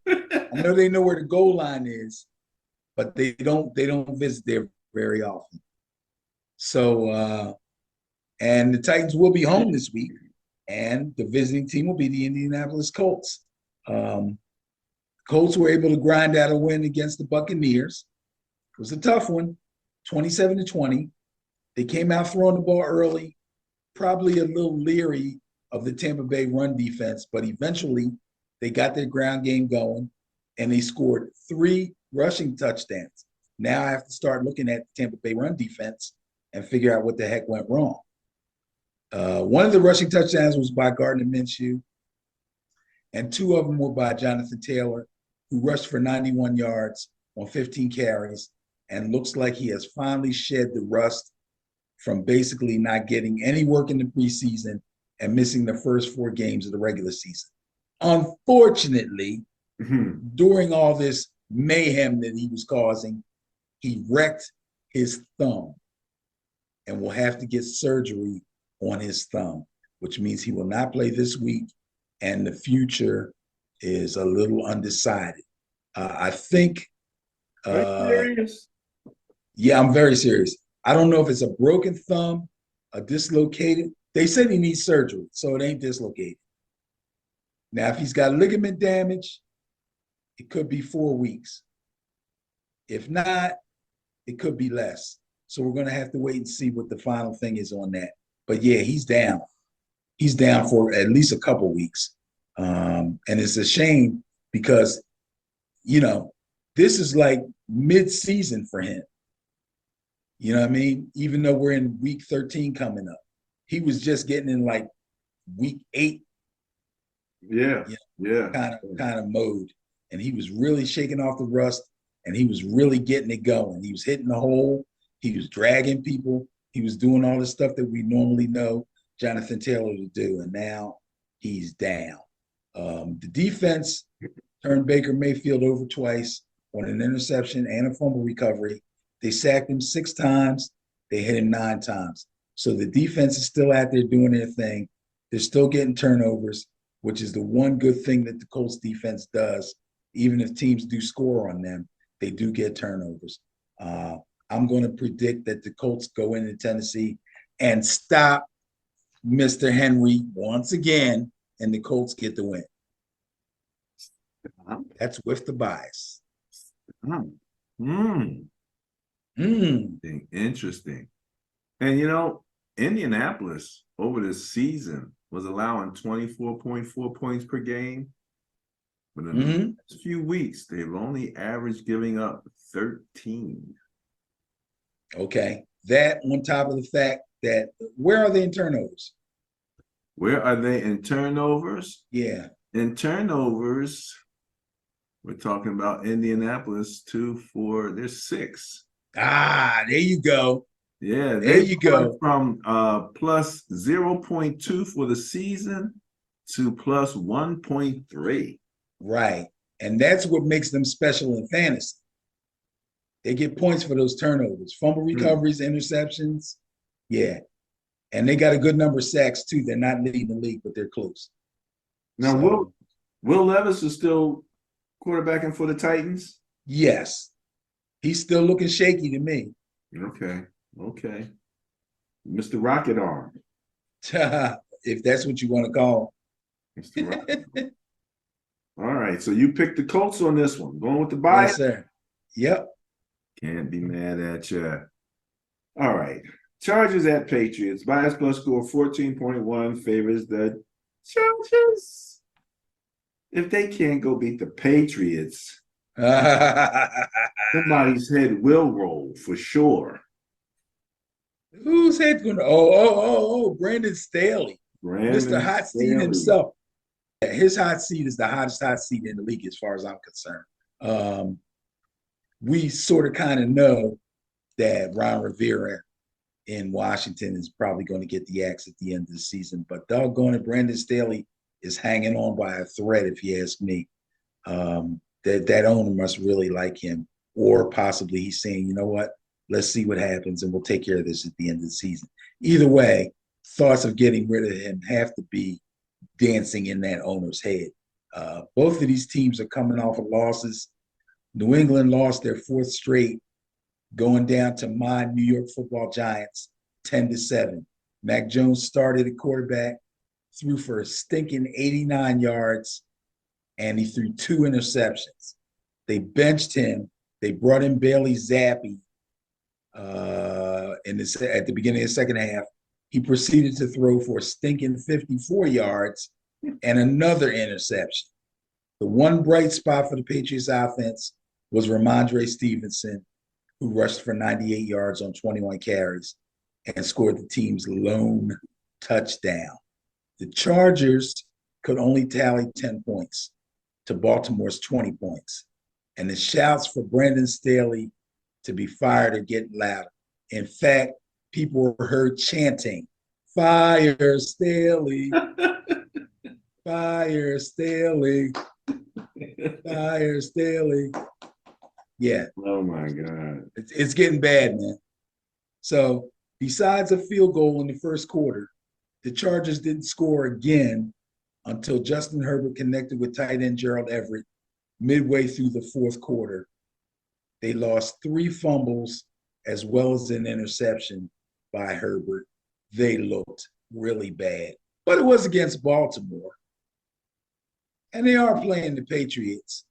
I know they know where the goal line is, but they don't visit there very often. So and the Titans will be home this week, and the visiting team will be the Indianapolis Colts. Colts were able to grind out a win against the Buccaneers. It was a tough one, 27-20. They came out throwing the ball early, probably a little leery of the Tampa Bay run defense, but eventually they got their ground game going and they scored 3 rushing touchdowns. Now I have to start looking at the Tampa Bay run defense and figure out what the heck went wrong. One of the rushing touchdowns was by Gardner Minshew, and 2 of them were by Jonathan Taylor, who rushed for 91 yards on 15 carries and looks like he has finally shed the rust from basically not getting any work in the preseason and missing the first 4 games of the regular season. Unfortunately, during all this mayhem that he was causing, he wrecked his thumb and will have to get surgery on his thumb, which means he will not play this week, and the future is a little undecided. I think. Yeah, I'm very serious. I don't know if it's a broken thumb, a dislocated. They said he needs surgery, so it ain't dislocated. Now, if he's got ligament damage, it could be 4 weeks. If not, it could be less. So we're going to have to wait and see what the final thing is on that. But yeah, he's down. He's down for at least a couple weeks. And it's a shame because, this is like mid-season for him. You know what I mean? Even though we're in week 13 coming up. He was just getting in like week 8. Yeah. Kind of mode. And he was really shaking off the rust and he was really getting it going. He was hitting the hole. He was dragging people. He was doing all the stuff that we normally know Jonathan Taylor to do. And now he's down. The defense turned Baker Mayfield over twice on an interception and a fumble recovery. They sacked him 6 times. They hit him 9 times. So the defense is still out there doing their thing. They're still getting turnovers, which is the one good thing that the Colts defense does. Even if teams do score on them, they do get turnovers. I'm going to predict that the Colts go into Tennessee and stop Mr. Henry once again, and the Colts get the win. That's with the bias. Interesting. And Indianapolis over this season was allowing 24.4 points per game. But in the last few weeks, they've only averaged giving up 13. Okay. That on top of the fact that where are they in turnovers? Where are they in turnovers? Yeah. In turnovers, we're talking about Indianapolis 2, 4, there's 6. There you go. Yeah, there you go. From plus 0.2 for the season to plus 1.3. Right. And that's what makes them special in fantasy. They get points for those turnovers, fumble recoveries, interceptions. Yeah. And they got a good number of sacks too. They're not leading the league, but they're close. Now, so, Will Levis is still quarterbacking for the Titans? Yes. He's still looking shaky to me. Okay. Mr. Rocket Arm. If that's what you want to call Mr. Rocket Arm. All right. So you picked the Colts on this one. Going with the bias? Yes, sir. Yep. Can't be mad at you. All right. Chargers at Patriots. Bias plus score 14.1 favors the Chargers. If they can't go beat the Patriots, somebody's head will roll for sure. Whose head's going to? Brandon Staley. Mr. Hot Seat himself. His hot seat is the hottest hot seat in the league as far as I'm concerned. We sort of kind of know that Ron Rivera in Washington is probably going to get the axe at the end of the season, but doggone it, Brandon Staley is hanging on by a thread, if you ask me. That owner must really like him, or possibly he's saying, you know what, let's see what happens and we'll take care of this at the end of the season. Either way, thoughts of getting rid of him have to be dancing in that owner's head. Both of these teams are coming off of losses. New England lost their fourth straight, going down to my New York Football Giants 10-7. Mac Jones started at quarterback, threw for a stinking 89 yards, and he threw 2 interceptions. They benched him. They brought in Bailey Zappi at the beginning of the second half. He proceeded to throw for a stinking 54 yards and another interception. The one bright spot for the Patriots offense was Ramondre Stevenson, who rushed for 98 yards on 21 carries and scored the team's lone touchdown. The Chargers could only tally 10 points to Baltimore's 20 points. And the shouts for Brandon Staley to be fired are getting louder. In fact, people were heard chanting, "Fire Staley, fire Staley, fire Staley." Yeah. Oh my God. It's getting bad, man. So besides a field goal in the first quarter, the Chargers didn't score again until Justin Herbert connected with tight end Gerald Everett midway through the fourth quarter. They lost 3 fumbles as well as an interception by Herbert. They looked really bad, but it was against Baltimore. And they are playing the Patriots,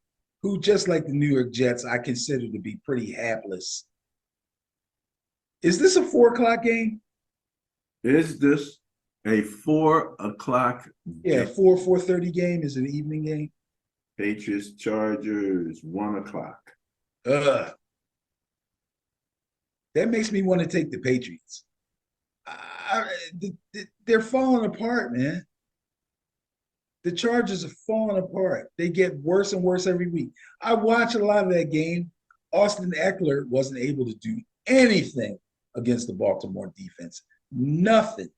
who, just like the New York Jets, I consider to be pretty hapless. Is this a 4:00 game? Is this a 4:00? Yeah, 4:30 game. Is it an evening game? Patriots Chargers 1:00. That makes me want to take the Patriots. They're falling apart, man. The Chargers are falling apart. They get worse and worse every week. I watch a lot of that game. Austin Eckler wasn't able to do anything against the Baltimore defense. Nothing.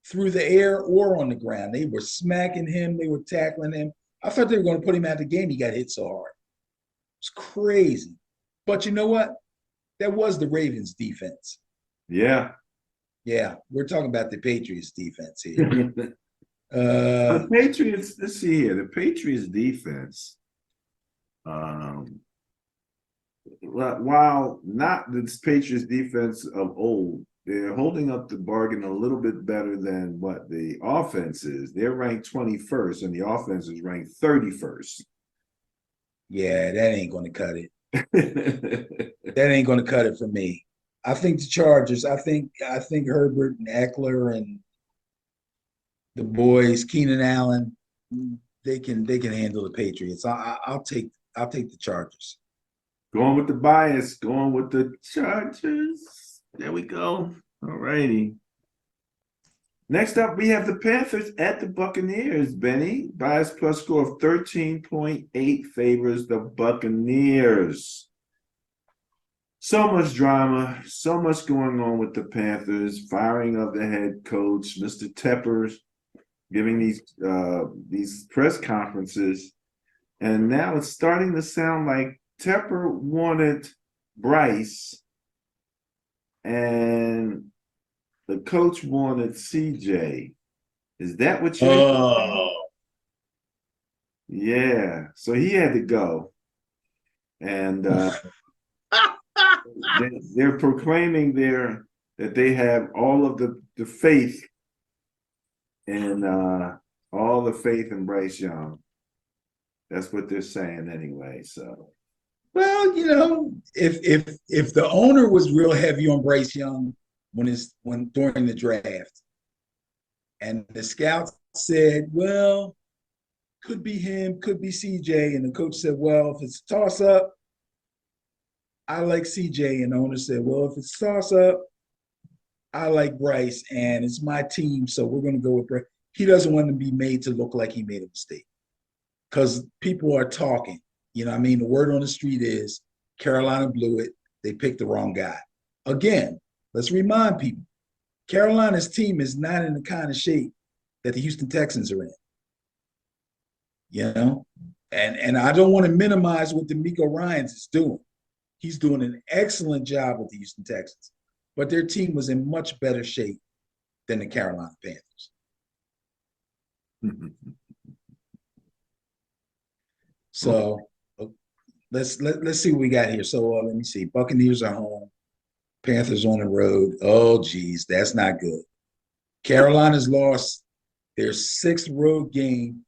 Through the air or on the ground. They were smacking him. They were tackling him. I thought they were going to put him out of the game. He got hit so hard. It's crazy. But you know what? That was the Ravens defense. Yeah. Yeah, we're talking about the Patriots defense here. The Patriots, let's see here. The Patriots defense, while not the Patriots defense of old, they're holding up the bargain a little bit better than what the offense is. They're ranked 21st, and the offense is ranked 31st. Yeah, that ain't going to cut it. That ain't going to cut it for me. I think the Chargers. I think Herbert and Eckler and the boys, Keenan Allen, they can handle the Patriots. I'll take the Chargers. Going with the bias, going with the Chargers. There we go. All righty. Next up, we have the Panthers at the Buccaneers, Benny. Bias plus score of 13.8 favors the Buccaneers. So much drama, so much going on with the Panthers. Firing of the head coach, Mr. Tepper, giving these press conferences. And now it's starting to sound like Tepper wanted Bryce and the coach wanted CJ. Is that what you're saying? Yeah. So he had to go. And they're proclaiming that they have all of the faith and all the faith in Bryce Young. That's what they're saying anyway. So, well, if the owner was real heavy on Bryce Young when during the draft, and the scouts said, well, could be him, could be CJ, and the coach said, well, if it's a toss up, I like CJ, and the owner said, well, if it's a toss up, I like Bryce, and it's my team, so we're going to go with Bryce. He doesn't want to be made to look like he made a mistake because people are talking. You know what I mean? The word on the street is Carolina blew it. They picked the wrong guy. Again, let's remind people, Carolina's team is not in the kind of shape that the Houston Texans are in. You know? And I don't want to minimize what DeMeco Ryans is doing. He's doing an excellent job with the Houston Texans. But their team was in much better shape than the Carolina Panthers. So let's see what we got here. So let me see. Buccaneers are home. Panthers on the road. Oh, geez, that's not good. Carolina's lost their sixth road game,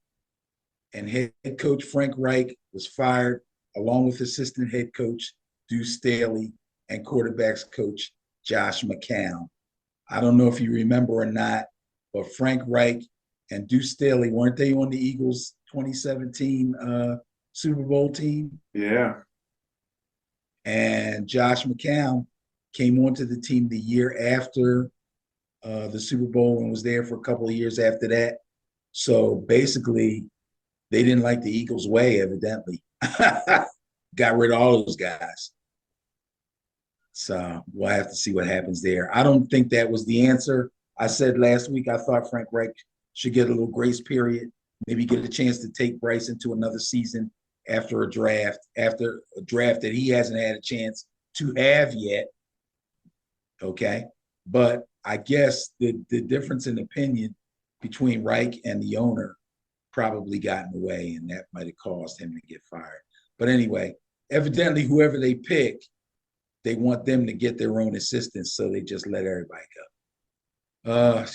and head coach Frank Reich was fired, along with assistant head coach Deuce Staley and quarterbacks coach Josh McCown. I don't know if you remember or not, but Frank Reich and Deuce Staley, weren't they on the Eagles 2017 Super Bowl team? Yeah. And Josh McCown came onto the team the year after the Super Bowl and was there for a couple of years after that. So basically, they didn't like the Eagles' way, evidently. Got rid of all those guys. So we'll have to see what happens there. I don't think that was the answer. I said last week I thought Frank Reich should get a little grace period, maybe get a chance to take Bryce into another season after a draft that he hasn't had a chance to have yet. Okay. But I guess the difference in opinion between Reich and the owner probably got in the way, and that might have caused him to get fired. But anyway, evidently, whoever they pick, they want them to get their own assistants, so they just let everybody go.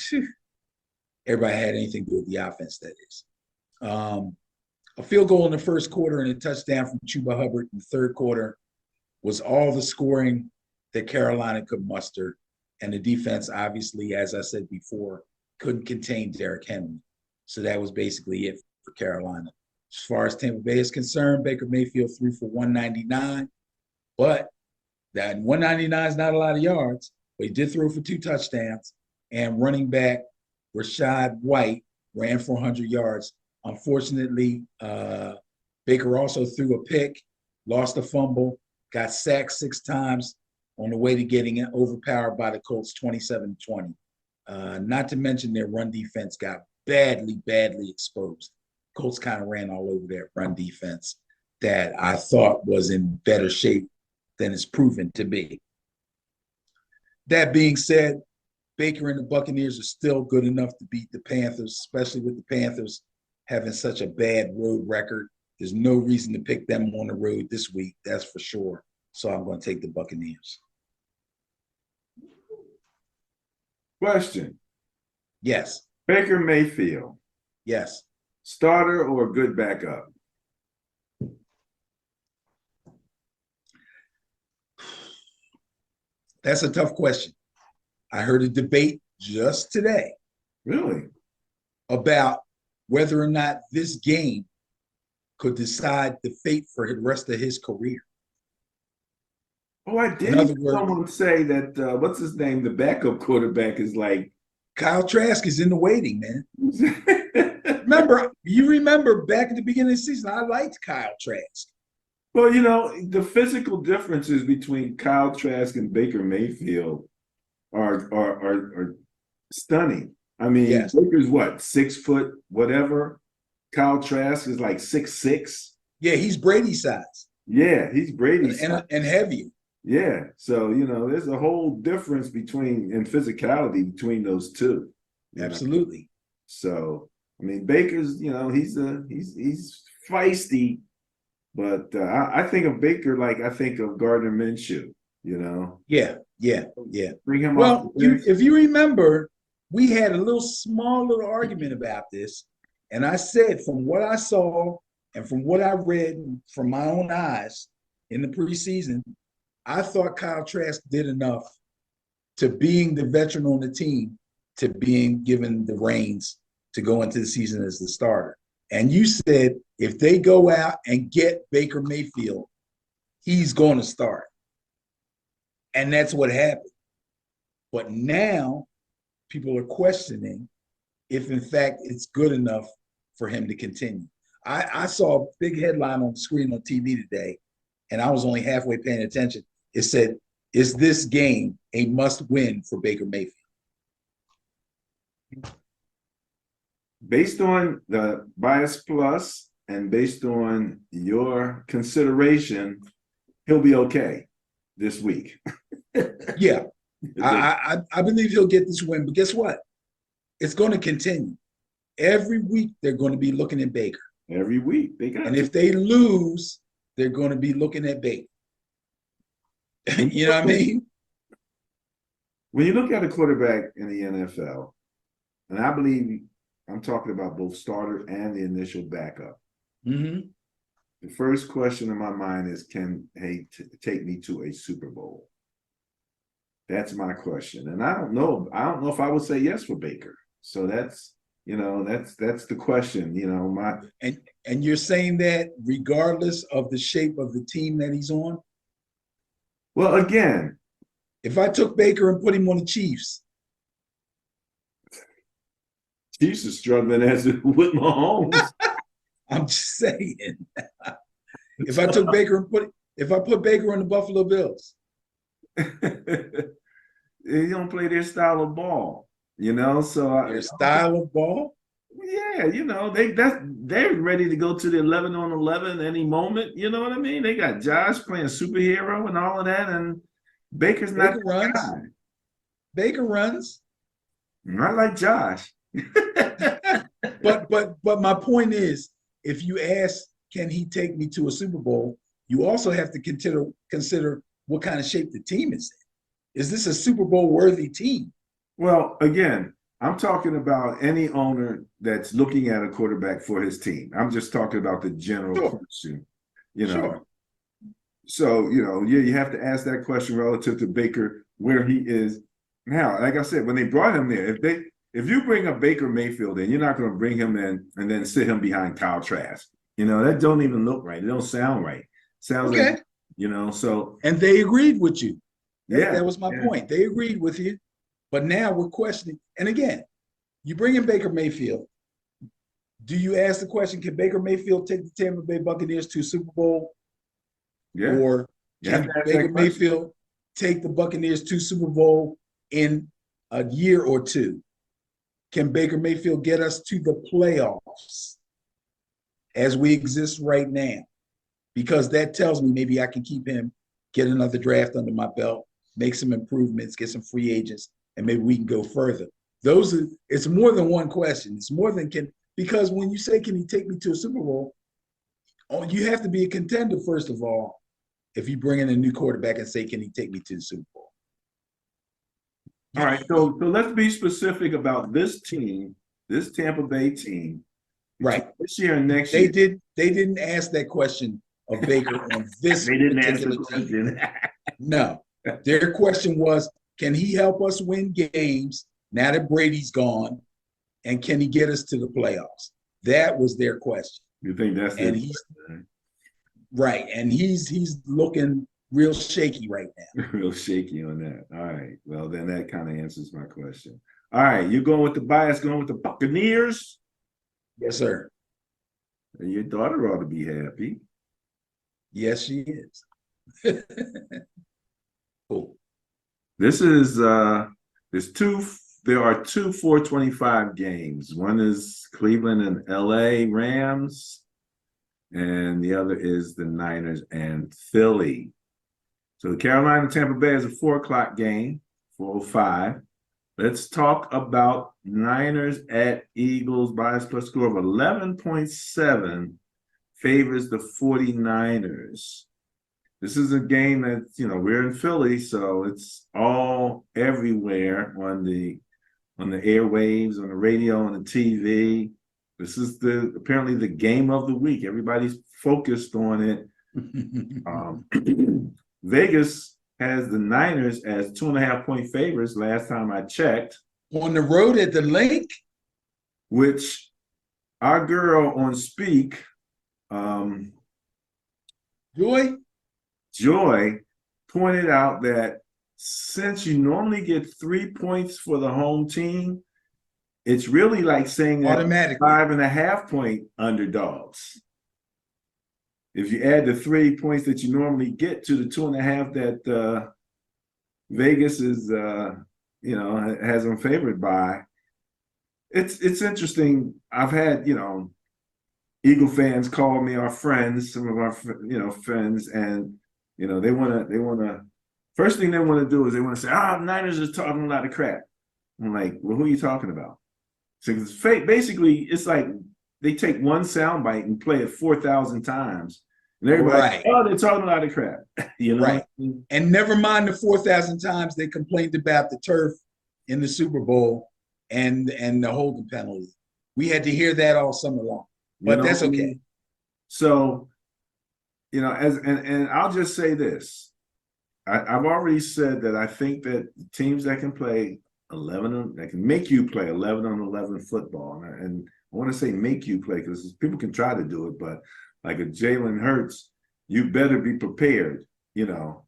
Everybody had anything to do with the offense, that is. A field goal in the first quarter and a touchdown from Chuba Hubbard in the third quarter was all the scoring that Carolina could muster. And the defense, obviously, as I said before, couldn't contain Derrick Henry. So that was basically it for Carolina. As far as Tampa Bay is concerned, Baker Mayfield threw for 199, but that 199 is not a lot of yards, but he did throw for 2 touchdowns. And running back Rachaad White ran for 100 yards. Unfortunately, Baker also threw a pick, lost a fumble, got sacked 6 times on the way to getting it overpowered by the Colts 27-20. Not to mention their run defense got badly exposed. Colts kind of ran all over that run defense that I thought was in better shape than it's proven to be. That being said, Baker and the Buccaneers are still good enough to beat the Panthers, especially with the Panthers having such a bad road record. There's no reason to pick them on the road this week, that's for sure. So I'm going to take the Buccaneers. Question. Yes. Baker Mayfield. Yes. Starter or good backup? That's a tough question. I heard a debate just today. Really? About whether or not this game could decide the fate for the rest of his career. Oh, I did hear someone say that, what's his name? The backup quarterback is like. Kyle Trask is in the waiting, man. You remember back at the beginning of the season, I liked Kyle Trask. Well, the physical differences between Kyle Trask and Baker Mayfield are stunning. I mean, yes. Baker's what, 6 foot, whatever. Kyle Trask is like 6'6". Yeah, he's Brady size. Yeah, he's Brady size. And heavier. Yeah. So, there's a whole difference in physicality between those two. Absolutely. So, I mean, Baker's, he's feisty, but I think of Baker like I think of Gardner Minshew, Yeah. Bring him up. If you remember, we had a small little argument about this. And I said, from what I saw and from what I read from my own eyes in the preseason, I thought Kyle Trask did enough to being the veteran on the team to being given the reins to go into the season as the starter. And you said if they go out and get Baker Mayfield, he's going to start. And that's what happened. But now people are questioning if, in fact, it's good enough for him to continue. I saw a big headline on the screen on TV today, and I was only halfway paying attention. It said, is this game a must-win for Baker Mayfield? Based on the Bias Plus and based on your consideration, he'll be okay this week. Yeah. I believe he'll get this win, but guess what? It's going to continue. Every week they're going to be looking at Baker. Every week they got And to. if they lose, they're going to be looking at Baker. You know what I mean? When you look at a quarterback in the NFL, and I believe I'm talking about both starter and the initial backup. Mm-hmm. The first question in my mind is, can he take me to a Super Bowl? That's my question. And I don't know. I don't know if I would say yes for Baker. So that's the question. And you're saying that regardless of the shape of the team that he's on? Well, again, if I took Baker and put him on the Chiefs, Chiefs are struggling as with Mahomes. I'm just saying. If I took Baker and if I put Baker on the Buffalo Bills, they don't play their style of ball, So their style of ball. Yeah, they're ready to go to the 11 on 11 any moment. You know what I mean? They got Josh playing superhero and all of that, and Baker's not the guy. Baker runs. I like Josh. but my point is, if you ask, can he take me to a Super Bowl? You also have to consider what kind of shape the team is in. Is this a Super Bowl worthy team? Well, again, I'm talking about any owner that's looking at a quarterback for his team. I'm just talking about the general question, Sure. So, you have to ask that question relative to Baker, where he is now. Like I said, when they brought him there, if you bring a Baker Mayfield in, you're not going to bring him in and then sit him behind Kyle Trask. That don't even look right. It don't sound right. Sounds okay. Like, so. And they agreed with you. That was my point. point. They agreed with you. But now we're questioning. And again, you bring in Baker Mayfield. Do you ask the question, can Baker Mayfield take the Tampa Bay Buccaneers to Super Bowl? Yeah. Or can Baker Mayfield take the Buccaneers to Super Bowl in a year or two? Can Baker Mayfield get us to the playoffs as we exist right now? Because that tells me maybe I can keep him, get another draft under my belt, make some improvements, get some free agents, and maybe we can go further. It's more than one question. It's more than because when you say, can he take me to a Super Bowl? You have to be a contender, first of all, if you bring in a new quarterback and say, can he take me to the Super Bowl? All right, so let's be specific about this team, this Tampa Bay team. Right. This year and next year. They didn't ask that question of Baker on this they didn't particular ask the question. No. Their question was, can he help us win games now that Brady's gone? And can he get us to the playoffs? That was their question. You think that's right? And he's looking real shaky right now. Real shaky on that. All right. Well, then that kind of answers my question. All right, you're going with the bias, going with the Buccaneers? Yes, sir. And your daughter ought to be happy. Yes, she is. Cool. This is there are two 425 games. One is Cleveland and LA Rams, and the other is the Niners and Philly. So the Carolina Tampa Bay is a 4:00 game, 4:05. Let's talk about Niners at Eagles. Bias plus score of 11.7 favors the 49ers. This is a game that, we're in Philly, so it's all everywhere on the airwaves, on the radio, on the TV. This is apparently the game of the week. Everybody's focused on it. Vegas has the Niners as 2.5-point favorites last time I checked. On the road at the lake? Which our girl on Speak, Joy pointed out that since you normally get 3 points for the home team, it's really like saying that automatically 5.5-point underdogs. If you add the 3 points that you normally get to the 2.5 that Vegas is, has them favored by, it's interesting. I've had, Eagle fans call me our friends, some of our, friends, and, they want to, first thing they want to do is they want to say, Niners is talking a lot of crap. I'm like, well, who are you talking about? So basically, it's like they take one soundbite and play it 4,000 times, and everybody, Right. oh, they're talking about the crap, you know. Right. And never mind the 4,000 times they complained about the turf in the Super Bowl and the holding penalty. We had to hear that all summer long, but that's okay. So, you know, and I'll just say this. I've already said that I think that teams that can play 11, that can make you play 11 on 11 football, and I want to say make you play because people can try to do it, but like a Jalen Hurts, you better be prepared, you know,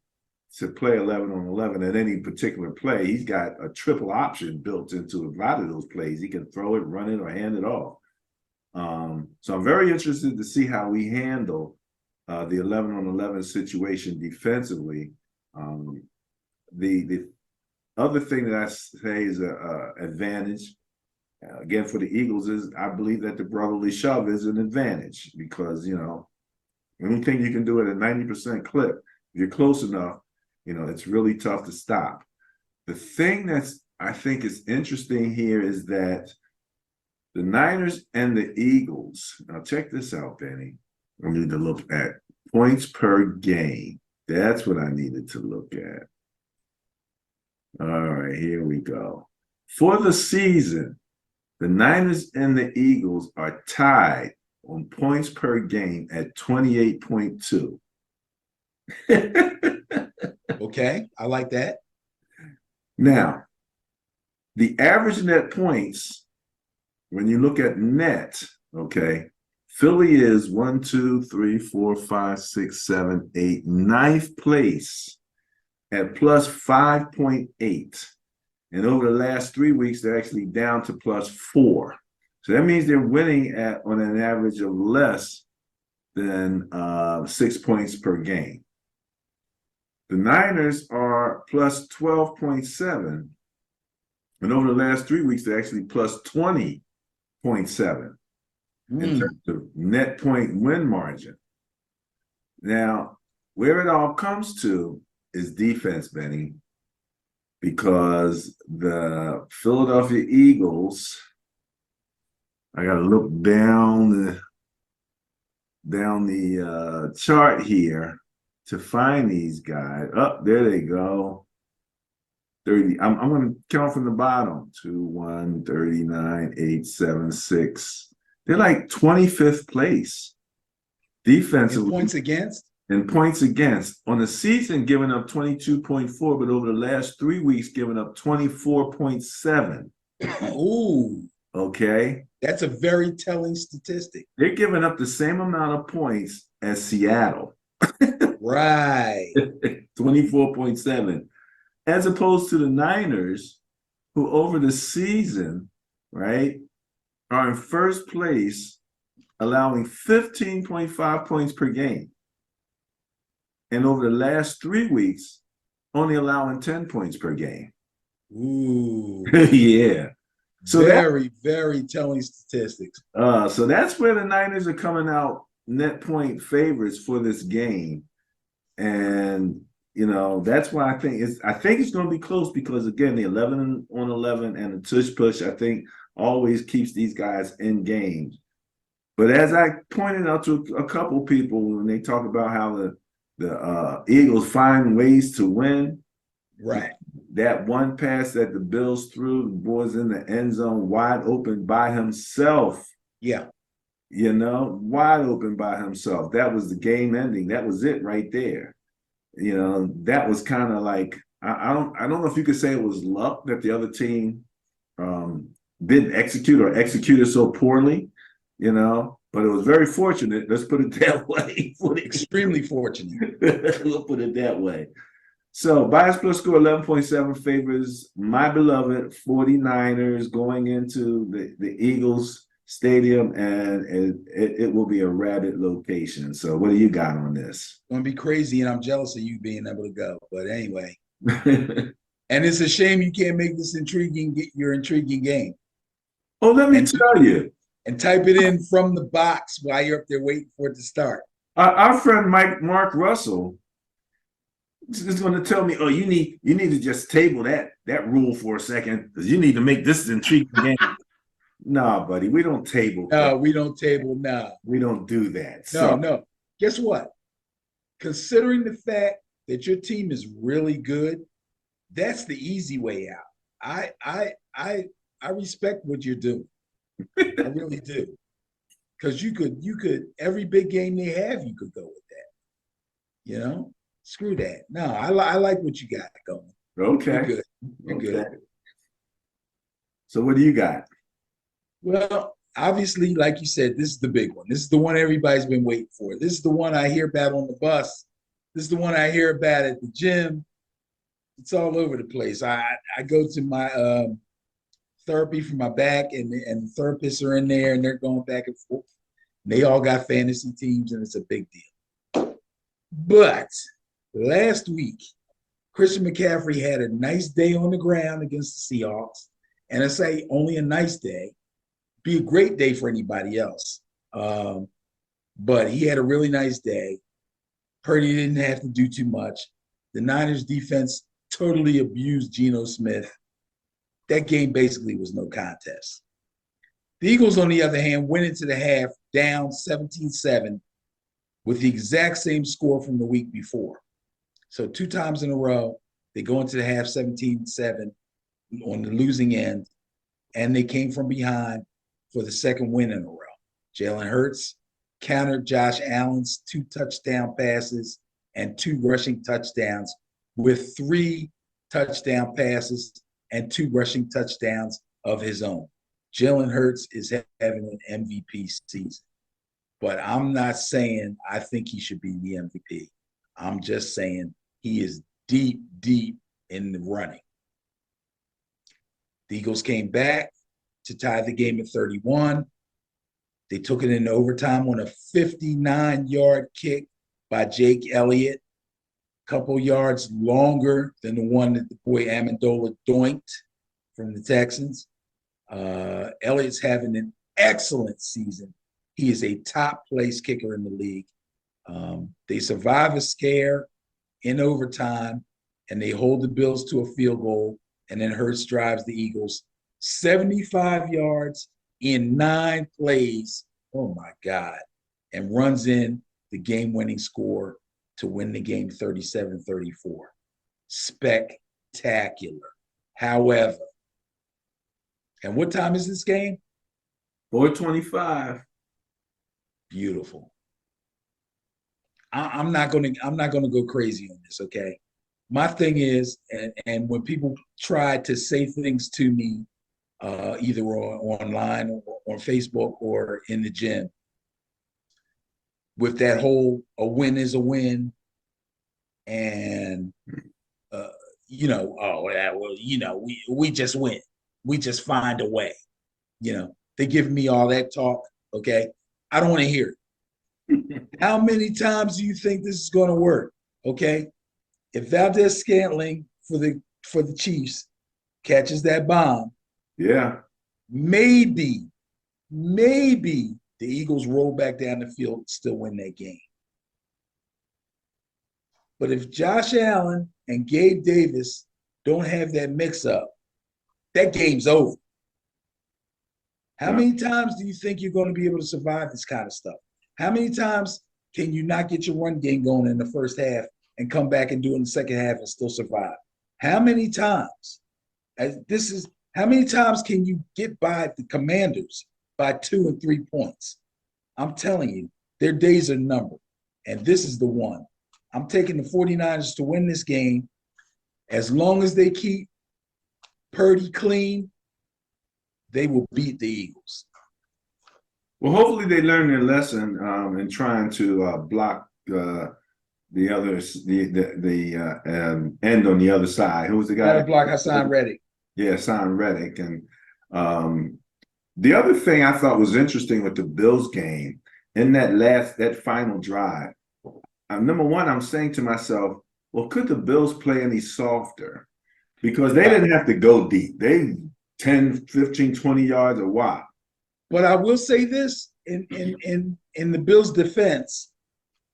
to play 11 on 11 at any particular play. He's got a triple option built into a lot of those plays. He can throw it, run it, or hand it off. So I'm very interested to see how we handle the 11 on 11 situation defensively. The other thing that I say is a advantage, again, for the Eagles is I believe that the brotherly shove is an advantage because, you know, anything you can do at a 90% clip, if you're close enough, you know, it's really tough to stop. The thing that's I think is interesting here is that the Niners and the Eagles, now check this out, Benny. I need to look at points per game. That's what I needed to look at. All right, here we go. For the season, the Niners and the Eagles are tied on points per game at 28.2. Okay, I like that. Now, the average net points, when you look at net, okay, Philly is 1, 2, 3, 4, 5, 6, 7, 8, ninth place at plus 5.8. And over the last 3 weeks, they're actually down to plus 4. So that means they're winning at on an average of less than 6 points per game. The Niners are plus 12.7. And over the last 3 weeks, they're actually plus 20.7 in terms of net point win margin. Now, where it all comes to is defense, Benny, because the Philadelphia Eagles, I got to look down the chart here to find these guys. Oh, there they go. 30. I'm going to count from the bottom. 2, 1, 39, 8, 7, 6. They're like 25th place defensively. In points against? In points against. On the season, giving up 22.4, but over the last 3 weeks, giving up 24.7. Ooh. Okay. That's a very telling statistic. They're giving up the same amount of points as Seattle. Right. 24.7. As opposed to the Niners, who over the season, right, are in first place, allowing 15.5 points per game. And over the last 3 weeks, only allowing 10 points per game. Ooh. Yeah. So very telling statistics. So that's where the Niners are coming out net point favorites for this game. And you know, that's why I think it's going to be close because again, the 11 on 11 and the tush push, I think, always keeps these guys in games. But as I pointed out to a couple people when they talk about how the Eagles find ways to win, right? That one pass that the Bills threw, the boy's in the end zone, wide open by himself. Yeah, you know, wide open by himself. That was the game ending. That was it right there. You know, that was kind of like I don't know if you could say it was luck that the other team didn't execute or executed so poorly, you know, but it was very fortunate. Let's put it that way. Extremely fortunate. We'll put it that way. So bias plus score 11.7 favors my beloved 49ers going into the Eagles stadium, and it will be a rabid location. So what do you got on this? It's going to be crazy, and I'm jealous of you being able to go. But anyway, and it's a shame you can't make this your intriguing game. Oh, let me tell you. And type it in from the box while you're up there waiting for it to start. Our friend Mark Russell is going to tell me, oh, you need to just table that rule for a second because you need to make this an intriguing game. Nah, buddy, we don't table No, things. we don't table now. We don't do that. No, So, no. Guess what? Considering the fact that your team is really good, that's the easy way out. I respect what you're doing. I really do. Because you could every big game they have, you could go with that. Screw that. No, I like what you got going. You're okay. good. You're Okay. good. So what do you got? Well, obviously, like you said, this is the big one. This is the one everybody's been waiting for. This is the one I hear about on the bus. This is the one I hear about at the gym. It's all over the place. I go to my therapy for my back, and the therapists are in there, and they're going back and forth. And they all got fantasy teams, and it's a big deal. But last week, Christian McCaffrey had a nice day on the ground against the Seahawks. And I say only a nice day. Be a great day for anybody else. But he had a really nice day. Purdy didn't have to do too much. The Niners defense totally abused Geno Smith. That game basically was no contest. The Eagles, on the other hand, went into the half down 17-7 with the exact same score from the week before. So 2 times in a row, they go into the half 17-7 on the losing end, and they came from behind for the second win in a row. Jalen Hurts countered Josh Allen's 2 touchdown passes and 2 rushing touchdowns with 3 touchdown passes and 2 rushing touchdowns of his own. Jalen Hurts is having an MVP season, but I'm not saying I think he should be the MVP. I'm just saying he is deep, deep in the running. The Eagles came back to tie the game at 31. They took it into overtime on a 59-yard kick by Jake Elliott, a couple yards longer than the one that the boy Amendola doinked from the Texans. Elliott's having an excellent season. He is a top-place kicker in the league. They survive a scare in overtime, and they hold the Bills to a field goal, and then Hurts drives the Eagles 75 yards in 9 plays. Oh, my God. And runs in the game-winning score to win the game 37-34. Spectacular. However, and what time is this game? 4:25. Beautiful. I'm not gonna go crazy on this, okay? My thing is, and when people try to say things to me, either online or on Facebook or in the gym, with that whole "a win is a win," and oh yeah, well, we just win, we just find a way. They give me all that talk. Okay, I don't want to hear it. How many times do you think this is going to work? Okay, if Valdez Scantling for the Chiefs catches that bomb, Yeah. maybe the Eagles roll back down the field and still win that game. But if Josh Allen and Gabe Davis don't have that mix-up, that game's over. How many times do you think you're going to be able to survive this kind of stuff? How many times can you not get your run game going in the first half and come back and do it in the second half and still survive? How many times? How many times can you get by the Commanders by 2 and 3 points? I'm telling you, their days are numbered. And this is the one. I'm taking the 49ers to win this game. As long as they keep Purdy clean, they will beat the Eagles. Well, hopefully they learn their lesson in trying to block the others, the end on the other side. Who was the guy? Got to block Hassan Reddick. Yeah, Hassan Reddick. And the other thing I thought was interesting with the Bills game in that final drive. Number one, I'm saying to myself, well, could the Bills play any softer? Because they didn't have to go deep. They 10, 15, 20 yards a while. But I will say this in the Bills' defense,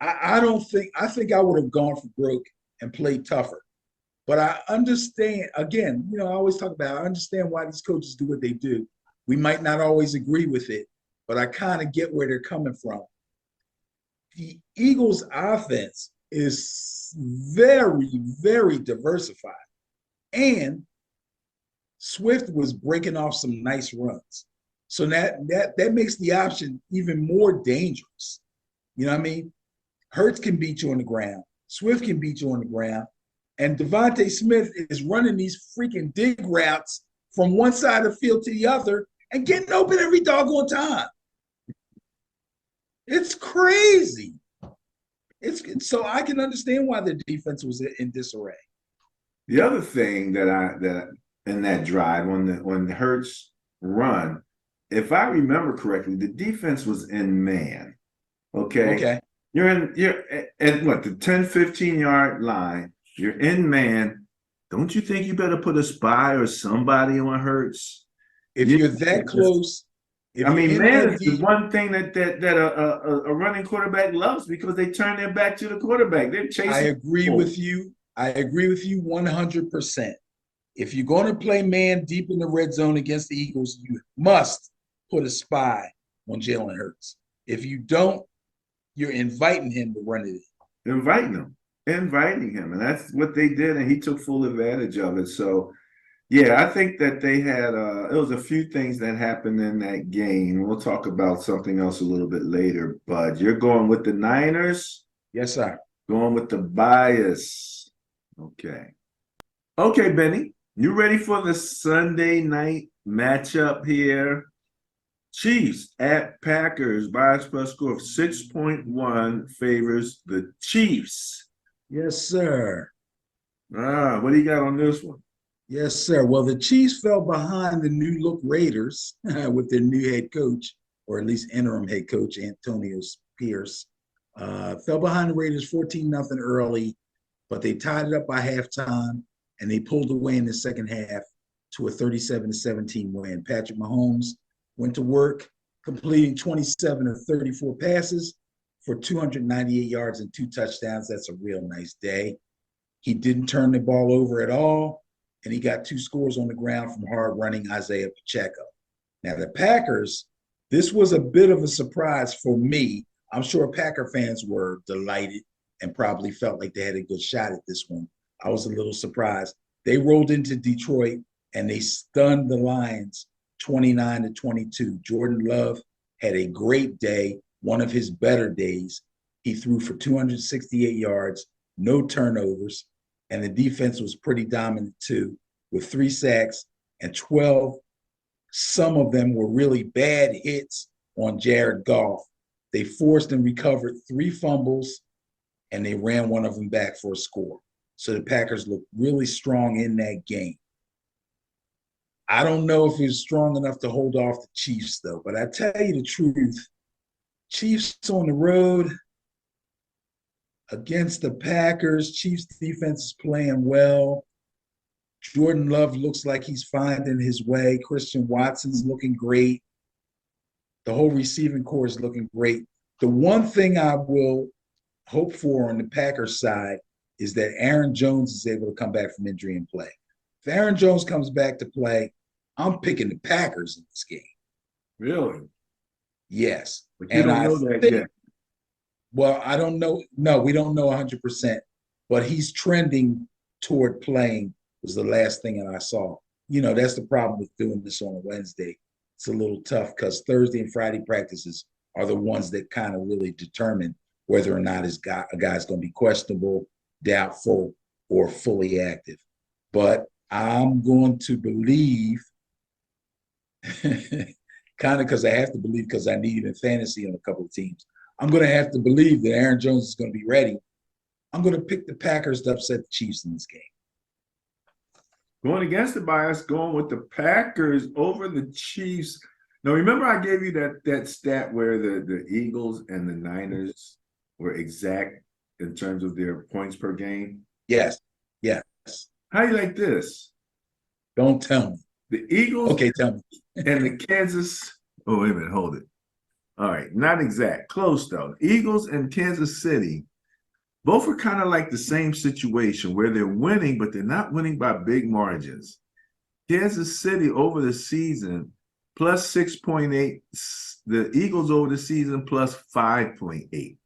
I think I would have gone for broke and played tougher. But I understand, again, I always talk about, I understand why these coaches do what they do. We might not always agree with it, but I kind of get where they're coming from. The Eagles' offense is very, very diversified. And Swift was breaking off some nice runs. So that makes the option even more dangerous. You know what I mean? Hurts can beat you on the ground. Swift can beat you on the ground. And Devontae Smith is running these freaking dig routes from one side of the field to the other and getting open every doggone time. It's crazy. So I can understand why the defense was in disarray. The other thing that in that drive when the Hurts run, if I remember correctly, the defense was in man. Okay. Okay. You're at what, the 10, 15-yard line. You're in man. Don't you think you better put a spy or somebody on Hurts? If you're that close, if I mean, man is the deep, one thing that a running quarterback loves because they turn their back to the quarterback. They're chasing. I agree with you. I agree with you 100%. If you're going to play man deep in the red zone against the Eagles, you must put a spy on Jalen Hurts. If you don't, you're inviting him to run it in. Inviting him. And that's what they did. And he took full advantage of it. So, yeah, I think that they had, it was a few things that happened in that game. We'll talk about something else a little bit later. But you're going with the Niners? Yes, sir. Going with the bias. Okay. Okay, Benny. You ready for the Sunday night matchup here? Chiefs at Packers. Bias plus score of 6.1 favors the Chiefs. Yes, sir. What do you got on this one? Yes, sir. Well, the Chiefs fell behind the new look Raiders with their new head coach, or at least interim head coach, Antonio Pierce. Fell behind the Raiders 14-0 early, but they tied it up by halftime, and they pulled away in the second half to a 37-17 win. Patrick Mahomes went to work, completing 27 of 34 passes for 298 yards and 2 touchdowns. That's a real nice day. He didn't turn the ball over at all, and he got 2 scores on the ground from hard-running Isaiah Pacheco. Now, the Packers, this was a bit of a surprise for me. I'm sure Packer fans were delighted and probably felt like they had a good shot at this one. I was a little surprised. They rolled into Detroit, and they stunned the Lions 29-22. Jordan Love had a great day, one of his better days. He threw for 268 yards, no turnovers, and the defense was pretty dominant too, with 3 sacks and 12. Some of them were really bad hits on Jared Goff. They forced and recovered 3 fumbles, and they ran one of them back for a score. So the Packers looked really strong in that game. I don't know if he's strong enough to hold off the Chiefs, though. But I tell you the truth, Chiefs on the road against the Packers. Chiefs defense is playing well. Jordan Love looks like he's finding his way. Christian Watson's looking great. The whole receiving core is looking great. The one thing I will hope for on the Packers side is that Aaron Jones is able to come back from injury and play. If Aaron Jones comes back to play, I'm picking the Packers in this game. Really? Yes. But you don't know that yet. Well, I don't know. No, we don't know 100%. But he's trending toward playing was the last thing that I saw. You know, that's the problem with doing this on a Wednesday. It's a little tough because Thursday and Friday practices are the ones that kind of really determine whether or not a guy's going to be questionable, doubtful, or fully active. But I'm going to believe, kind of because I have to believe because I need him in fantasy on a couple of teams. I'm going to have to believe that Aaron Jones is going to be ready. I'm going to pick the Packers to upset the Chiefs in this game. Going against the bias, going with the Packers over the Chiefs. Now, remember I gave you that stat where the Eagles and the Niners were exact in terms of their points per game? Yes. Yes. How you like this? Don't tell me. The Eagles okay, tell me. and the Kansas. Oh, wait a minute. Hold it. All right. Not exact. Close, though. Eagles and Kansas City both are kind of like the same situation where they're winning, but they're not winning by big margins. Kansas City over the season plus 6.8. The Eagles over the season plus 5.8.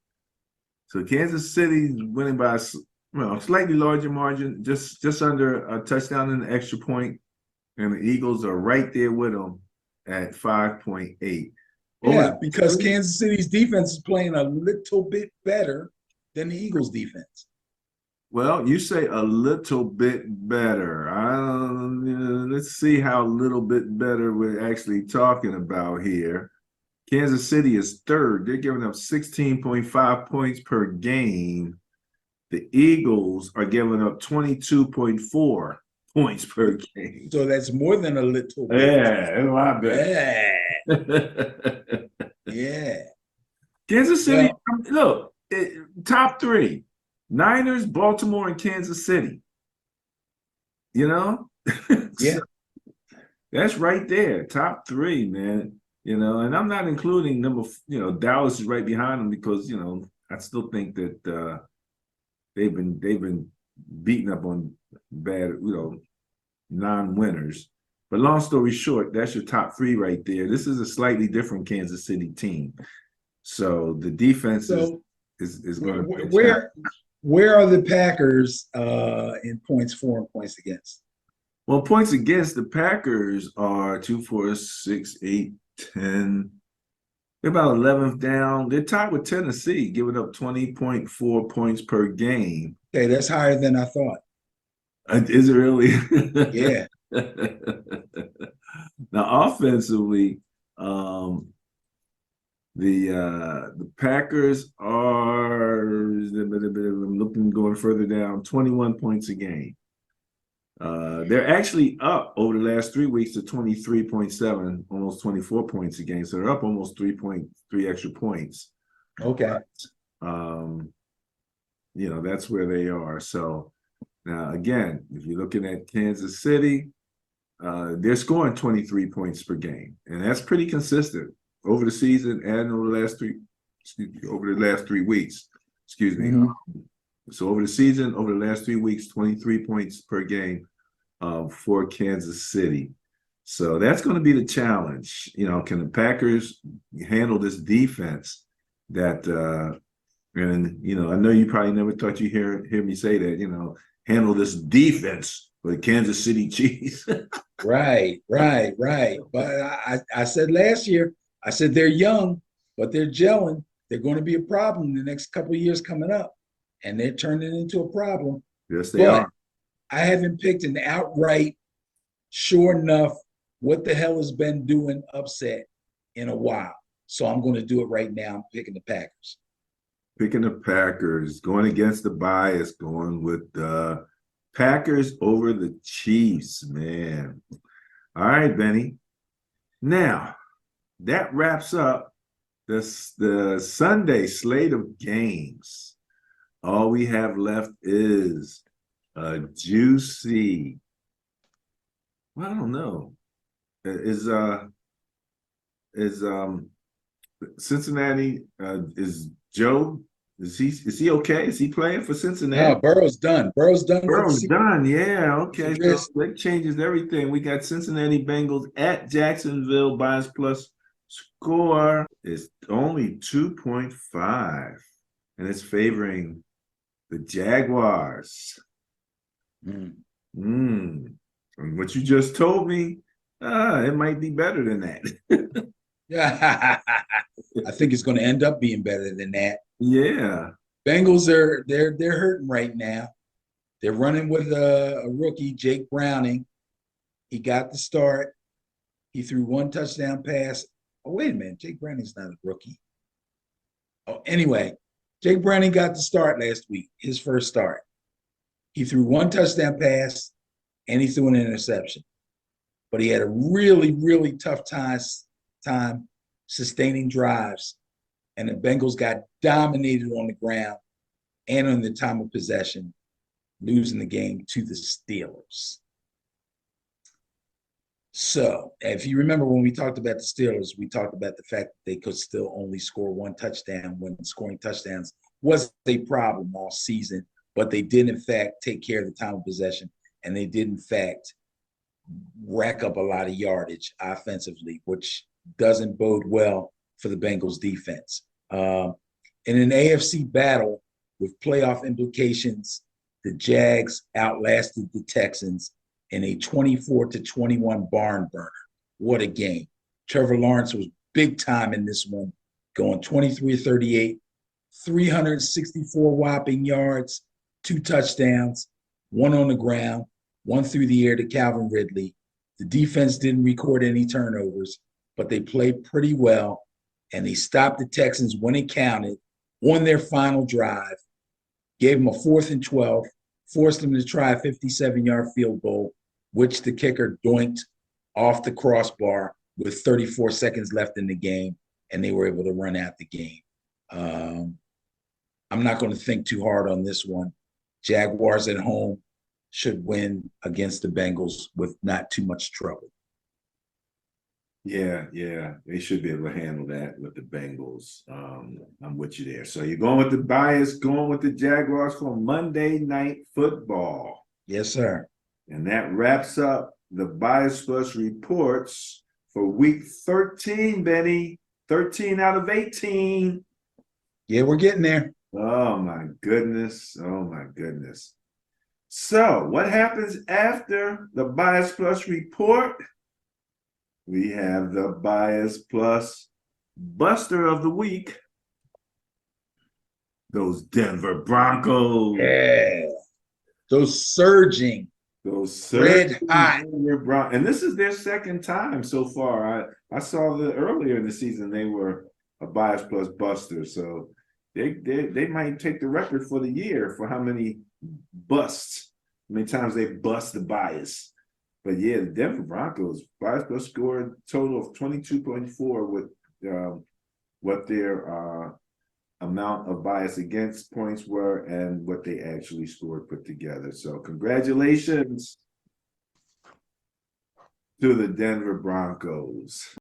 So Kansas City's winning by a slightly larger margin, just under a touchdown and an extra point, and the Eagles are right there with them at 5.8. Yeah, because Kansas City's defense is playing a little bit better than the Eagles' defense. Well, you say a little bit better. Let's see how a little bit better we're actually talking about here. Kansas City is third. They're giving up 16.5 points per game. The Eagles are giving up 22.4 points per game. So that's more than a little bit. Yeah, my bad. Yeah. Yeah. Kansas City, look, top three. Niners, Baltimore, and Kansas City. You know? Yeah. That's right there. Top three, man. And I'm not including Dallas is right behind them because, I still think that they've been beaten up on bad, non-winners. But long story short, that's your top three right there. This is a slightly different Kansas City team. So the defense is going to be where are the Packers in points for and points against? Well, points against the Packers are 2, 4, 6, 8, 10. They're about 11th down. They're tied with Tennessee, giving up 20.4 points per game. Okay, that's higher than I thought. Is it really? Yeah. Now, offensively, the Packers are, I'm looking going further down, 21 points a game. They're actually up over the last 3 weeks to 23.7, almost 24 points a game. So they're up almost 3.3 extra points. Okay. That's where they are. So now, again, if you're looking at Kansas City, they're scoring 23 points per game, and that's pretty consistent over the season and over the last 3 weeks. Excuse me. Mm-hmm. So over the season, over the last 3 weeks, 23 points per game for Kansas City. So that's going to be the challenge. Can the Packers handle this defense that and I know you probably never thought you hear me say that, handle this defense for the Kansas City Chiefs. Right. But I said last year, I said they're young, but they're gelling. They're going to be a problem the next couple of years coming up. And they're turning into a problem. Yes, they are. I haven't picked an outright, sure enough, what the hell has been doing upset in a while. So I'm going to do it right now. I'm picking the Packers. Picking the Packers, going against the bias, going with the Packers over the Chiefs, man. All right, Benny. Now, that wraps up the Sunday slate of games. All we have left is a juicy. Well, I don't know. Is Cincinnati? Is Joe? Is he okay? Is he playing for Cincinnati? No, Burrow's done. Burrow's done. Yeah. Okay. So that changes everything. We got Cincinnati Bengals at Jacksonville. Bias plus score is only 2.5, and it's favoring the Jaguars. And what you just told me, it might be better than that. Yeah, I think it's going to end up being better than that. Yeah. Bengals they're hurting right now. They're running with a rookie, Jake Browning. He got the start. He threw one touchdown pass. Oh, wait a minute. Jake Browning's not a rookie. Oh, anyway, Jake Browning got the start last week, his first start. He threw one touchdown pass and he threw an interception. But he had a really, really tough time sustaining drives. And the Bengals got dominated on the ground and on the time of possession, losing the game to the Steelers. So if you remember when we talked about the Steelers, we talked about the fact that they could still only score one touchdown when scoring touchdowns was a problem all season, but they did in fact take care of the time of possession, and they did in fact rack up a lot of yardage offensively, which doesn't bode well for the Bengals defense. In an AFC battle with playoff implications, the Jags outlasted the Texans in a 24-21 barn burner. What a game. Trevor Lawrence was big time in this one, going 23-38, 364 whopping yards, 2 touchdowns, 1 on the ground, 1 through the air to Calvin Ridley. The defense didn't record any turnovers, but they played pretty well, and they stopped the Texans when it counted on their final drive, gave them a 4th and 12, forced them to try a 57-yard field goal, which the kicker doinked off the crossbar with 34 seconds left in the game, and they were able to run out the game. I'm not going to think too hard on this one. Jaguars at home should win against the Bengals with not too much trouble. Yeah, they should be able to handle that with the Bengals. I'm with you there. So you're going with the bias, going with the Jaguars for Monday Night Football. Yes, sir. And that wraps up the Bias Plus reports for week 13, Benny. 13 out of 18. Yeah, we're getting there. Oh, my goodness. Oh, my goodness. So what happens after the Bias Plus report? We have the Bias Plus Buster of the Week. Those Denver Broncos. Yeah. Those surging. Red hot. And this is their second time so far. I saw that earlier in the season they were a Bias Plus Buster. So they might take the record for the year for how many busts, how many times they bust the bias. But yeah, the Denver Broncos, Bias Plus scored a total of 22.4 with what their amount of bias against points were and what they actually scored put together. So congratulations to the Denver Broncos.